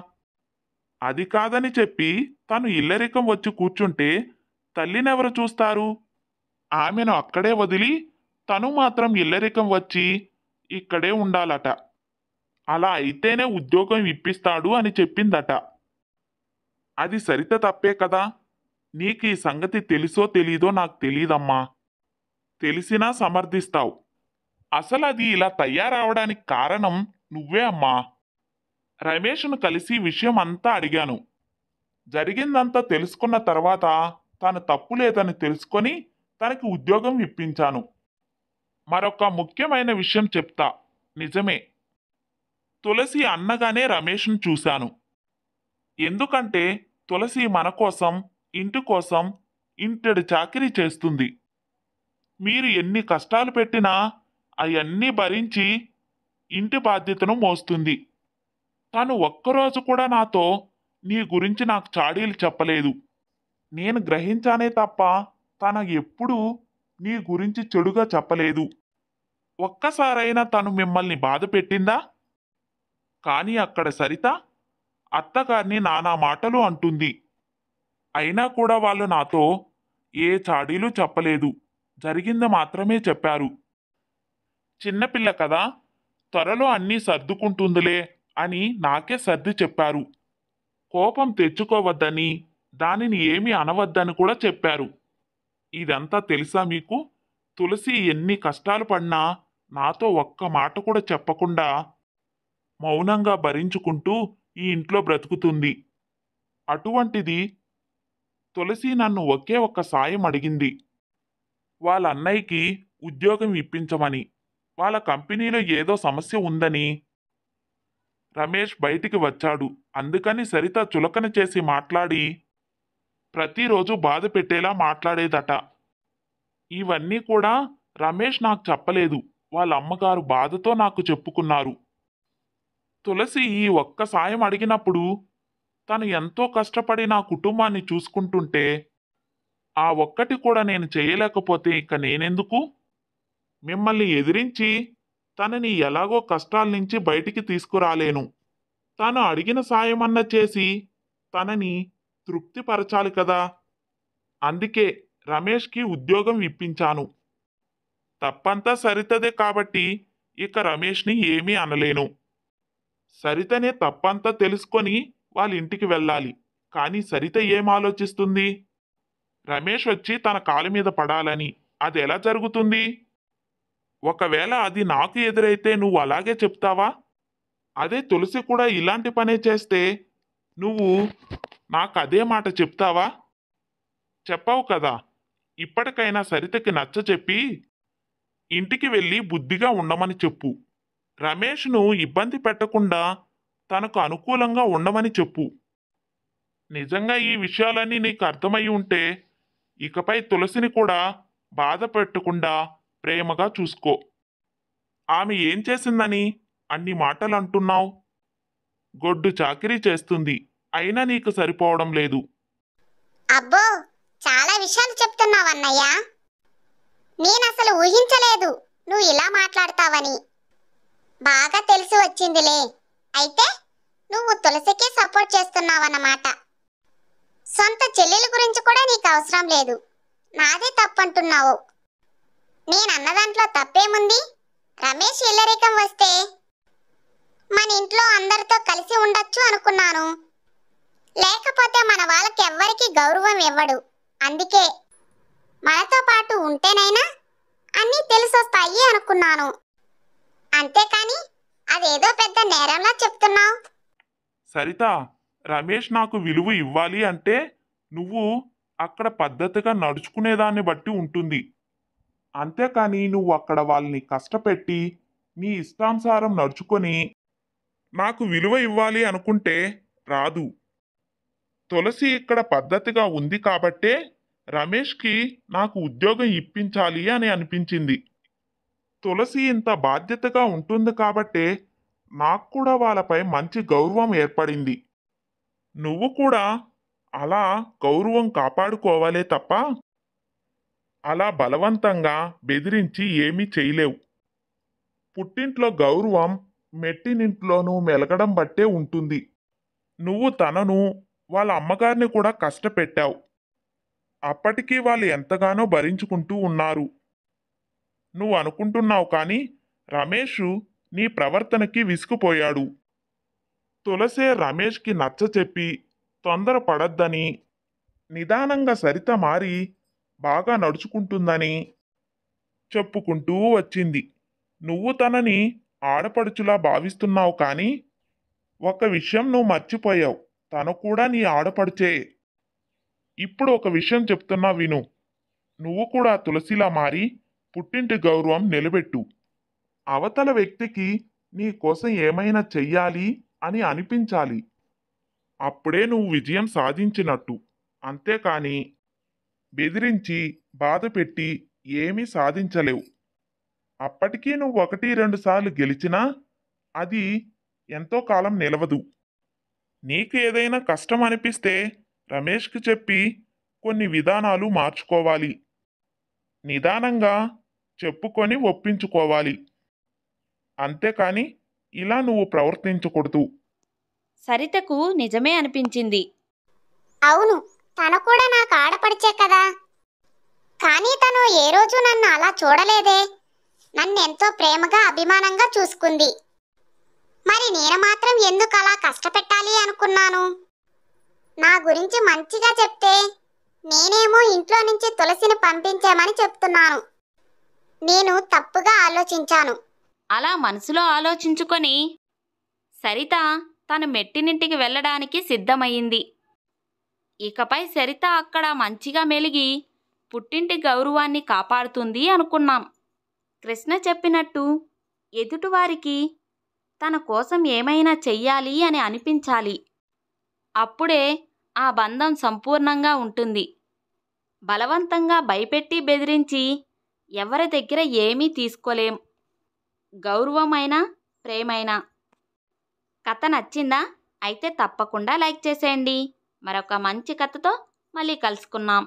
అది కాదని చెప్పి తను ఇల్లరికం వచ్చి కూర్చుంటే తల్లినెవరు చూస్తారు? ఆమెను అక్కడే వదిలి తను మాత్రం ఇల్లరికం వచ్చి ఇక్కడే ఉండాలట. అలా అయితేనే ఉద్యోగం ఇప్పిస్తాడు అని చెప్పిందట. అది సరిత తప్పే కదా. నీకు ఈ సంగతి తెలుసో తెలీదో నాకు తెలీదమ్మా. తెలిసినా సమర్థిస్తావు. అసలు అది ఇలా తయారవడానికి కారణం నువ్వే అమ్మా. రమేష్ను కలిసి విషయం అంతా అడిగాను. జరిగిందంతా తెలుసుకున్న తర్వాత తను తప్పు లేదని తెలుసుకొని తనకి ఉద్యోగం ఇప్పించాను. మరొక ముఖ్యమైన విషయం చెప్తా. నిజమే, తులసి అన్నగానే రమేష్ను చూశాను. ఎందుకంటే తులసి మన కోసం, ఇంటి కోసం ఇంటెడు చాకిరీ చేస్తుంది. మీరు ఎన్ని కష్టాలు పెట్టినా అవన్నీ భరించి ఇంటి బాధ్యతను మోస్తుంది. తను ఒక్కరోజు కూడా నాతో నీ గురించి నాకు చాడీలు చెప్పలేదు. నేను గ్రహించానే తప్ప తన ఎప్పుడూ నీ గురించి చెడుగా చెప్పలేదు. ఒక్కసారైనా తను మిమ్మల్ని బాధ పెట్టిందా? కానీ అక్కడ సరిత అత్తగారిని నానా మాటలు అంటుంది. అయినా కూడా వాళ్ళు నాతో ఏ చాడీలు చెప్పలేదు. జరిగింది మాత్రమే చెప్పారు. చిన్నపిల్ల కదా, త్వరలో అన్నీ సర్దుకుంటుందిలే అని నాకే సర్ది చెప్పారు. కోపం తెచ్చుకోవద్దని, దానిని ఏమీ అనవద్దని కూడా చెప్పారు. ఇదంతా తెలుసా మీకు? తులసి ఎన్ని కష్టాలు పడినా నాతో ఒక్క మాట కూడా చెప్పకుండా మౌనంగా భరించుకుంటూ ఈ ఇంట్లో బ్రతుకుతుంది. అటువంటిది తులసి నన్ను ఒకే ఒక్క సాయం అడిగింది. వాళ్ళ అన్నయ్యకి ఉద్యోగం ఇప్పించమని. వాళ్ళ కంపెనీలో ఏదో సమస్య ఉందని రమేష్ బయటికి వచ్చాడు. అందుకని సరిత చులకన చేసి మాట్లాడి ప్రతిరోజు బాధ పెట్టేలా మాట్లాడేదట. ఇవన్నీ కూడా రమేష్ నాకు చెప్పలేదు. వాళ్ళ అమ్మగారు బాధతో నాకు చెప్పుకున్నారు. తులసి ఈ ఒక్క సాయం అడిగినప్పుడు తను ఎంతో కష్టపడి నా కుటుంబాన్ని చూసుకుంటుంటే ఆ ఒక్కటి కూడా నేను చేయలేకపోతే ఇక నేనెందుకు? మిమ్మల్ని ఎదిరించి తనని ఎలాగో కష్టాల నుంచి బయటికి తీసుకురాలేను. తాను అడిగిన సాయమన్న చేసి తనని తృప్తిపరచాలి కదా. అందుకే రమేష్కి ఉద్యోగం ఇప్పించాను. తప్పంతా సరితదే కాబట్టి ఇక రమేష్ని ఏమీ అనలేను. సరితనే తప్పంతా తెలుసుకొని వాళ్ళ ఇంటికి వెళ్ళాలి. కానీ సరిత ఏం ఆలోచిస్తుంది? రమేష్ వచ్చి తన కాలు మీద పడాలని. అది ఎలా జరుగుతుంది? ఒకవేళ అది నాకు ఎదురైతే నువ్వు అలాగే చెప్తావా? అదే తులసి కూడా ఇలాంటి పనే చేస్తే నువ్వు నాకు అదే మాట చెప్తావా? చెప్పవు కదా. ఇప్పటికైనా సరితకి నచ్చ చెప్పి ఇంటికి వెళ్ళి బుద్ధిగా ఉండమని చెప్పు. రమేష్ను ఇబ్బంది పెట్టకుండా తనకు అనుకూలంగా ఉండమని చెప్పు. నిజంగా ఈ విషయాలన్నీ నీకు అర్థమై ఉంటే ఇకపై తులసిని కూడా బాధ పెట్టకుండా ప్రేమగా చూసుకో. ఆమె ఏం చేసిందని అన్ని మాటలు అంటున్నావు? గొడ్డు చాకిరీ చేస్తుంది, అయినా నీకు సరిపోవడం లేదు. అబ్బో, చాలా విషయాలు చెప్తున్నావన్నయ్యా. నేనసలు ఊహించలేదు నువ్వు ఇలా మాట్లాడతావని. బాగా తెలిసి వచ్చిందిలే. అయితే నువ్వు తులసికి సపోర్ట్ చేస్తున్నావన్నమాట. సొంత చెల్లెల గురించి కూడా నీకు అవసరం లేదు, నాదే తప్పంటున్నావు. నేనన్న దాంట్లో తప్పేముంది? రమేష్ ఇల్లరికం వస్తే మన ఇంట్లో అందరితో కలిసి ఉండొచ్చు అనుకున్నాను. లేకపోతే మన వాళ్ళకి ఎవ్వరికి గౌరవం ఇవ్వడు. అందుకే మనతో పాటు ఉంటేనైనా అన్నీ తెలిసొస్తాయి అనుకున్నాను. అంతేకాని అదేదో పెద్ద నేరంలా చెప్తున్నావు. సరిత, రమేష్ నాకు విలువ ఇవ్వాలి అంటే నువ్వు అక్కడ పద్ధతిగా నడుచుకునేదాన్ని బట్టి ఉంటుంది. అంతేకాని నువ్వు అక్కడ వాళ్ళని కష్టపెట్టి నీ ఇష్టానుసారం నడుచుకొని నాకు విలువ ఇవ్వాలి అనుకుంటే రాదు. తులసి ఇక్కడ పద్ధతిగా ఉంది కాబట్టే రమేష్కి నాకు ఉద్యోగం ఇప్పించాలి అని అనిపించింది. తులసి ఇంత బాధ్యతగా ఉంటుంది కాబట్టే నాకు కూడా వాళ్ళపై మంచి గౌరవం ఏర్పడింది. నువ్వు కూడా అలా గౌరవం కాపాడుకోవాలే తప్ప అలా బలవంతంగా బెదిరించి ఏమీ చేయలేవు. పుట్టింట్లో గౌరవం మెట్టినింట్లోనూ మెలగడం బట్టే ఉంటుంది. నువ్వు తనను వాళ్ళ అమ్మగారిని కూడా కష్టపెట్టావు. అప్పటికీ వాళ్ళు ఎంతగానో భరించుకుంటూ ఉన్నారు. నువ్వు అనుకుంటున్నావు కానీ రమేష్ నీ ప్రవర్తనకి విసిగిపోయాడు. తులసే రమేష్కి నచ్చచెప్పి తొందర పడద్దని, నిదానంగా సరిత మారి బాగా నడుచుకుంటుందని చెప్పుకుంటూ వచ్చింది. నువ్వు తనని ఆడపడుచులా భావిస్తున్నావు కానీ ఒక విషయం నువ్వు మర్చిపోయావు, తను కూడా నీ ఆడపడుచే. ఇప్పుడు ఒక విషయం చెప్తున్నా విను. నువ్వు కూడా తులసిలా మారి పుట్టింటి గౌరవం నిలబెట్టు. అవతల వ్యక్తికి నీ కోసం ఏమైనా చెయ్యాలి అని అనిపించాలి. అప్పుడే నువ్వు విజయం సాధించినట్టు. అంతేకాని బెదిరించి బాధపెట్టి ఏమీ సాధించలేవు. అప్పటికీ నువ్వు 1-2 సార్లు గెలిచినా అది ఎంతో కాలం నిలవదు. నీకు ఏదైనా కష్టం అనిపిస్తే రమేష్కి చెప్పి కొన్ని విధానాలు మార్చుకోవాలి. నిదానంగా చెప్పుకొని ఒప్పించుకోవాలి. అంతేకాని ఇలా నువ్వు ప్రవర్తించకూడదు. సరితకు నిజమే అనిపించింది. అవును, తను కూడా నాకు ఆడపడిచే కదా. కానీ తను ఏ రోజు నన్ను అలా చూడలేదే. నన్నెంతో ప్రేమగా అభిమానంగా చూసుకుంది. మరి నేను మాత్రం ఎందుకు అలా కష్టపెట్టాలి అనుకున్నాను. నా గురించి మంచిగా చెప్తే నేనేమో ఇంట్లో నుంచి తులసిని పంపించామని చెప్తున్నాను. నేను తప్పుగా ఆలోచించాను. అలా మనసులో ఆలోచించుకొని సరిత తను మెట్టినింటికి వెళ్ళడానికి సిద్ధమయ్యింది. ఇకపై సరిత అక్కడ మంచిగా మెలిగి పుట్టింటి గౌరవాన్ని కాపాడుతుంది అనుకున్నాం. కృష్ణ చెప్పినట్టు ఎదుటివారికి తన కోసం ఏమైనా చెయ్యాలి అని అనిపించాలి. అప్పుడే ఆ బంధం సంపూర్ణంగా ఉంటుంది. బలవంతంగా భయపెట్టి బెదిరించి ఎవరి దగ్గర ఏమీ తీసుకోలేం. గౌరవమైనా ప్రేమైనా. కథ నచ్చిందా? అయితే తప్పకుండా లైక్ చేసేయండి. మరొక మంచి కథతో మళ్ళీ కలుసుకుందాం.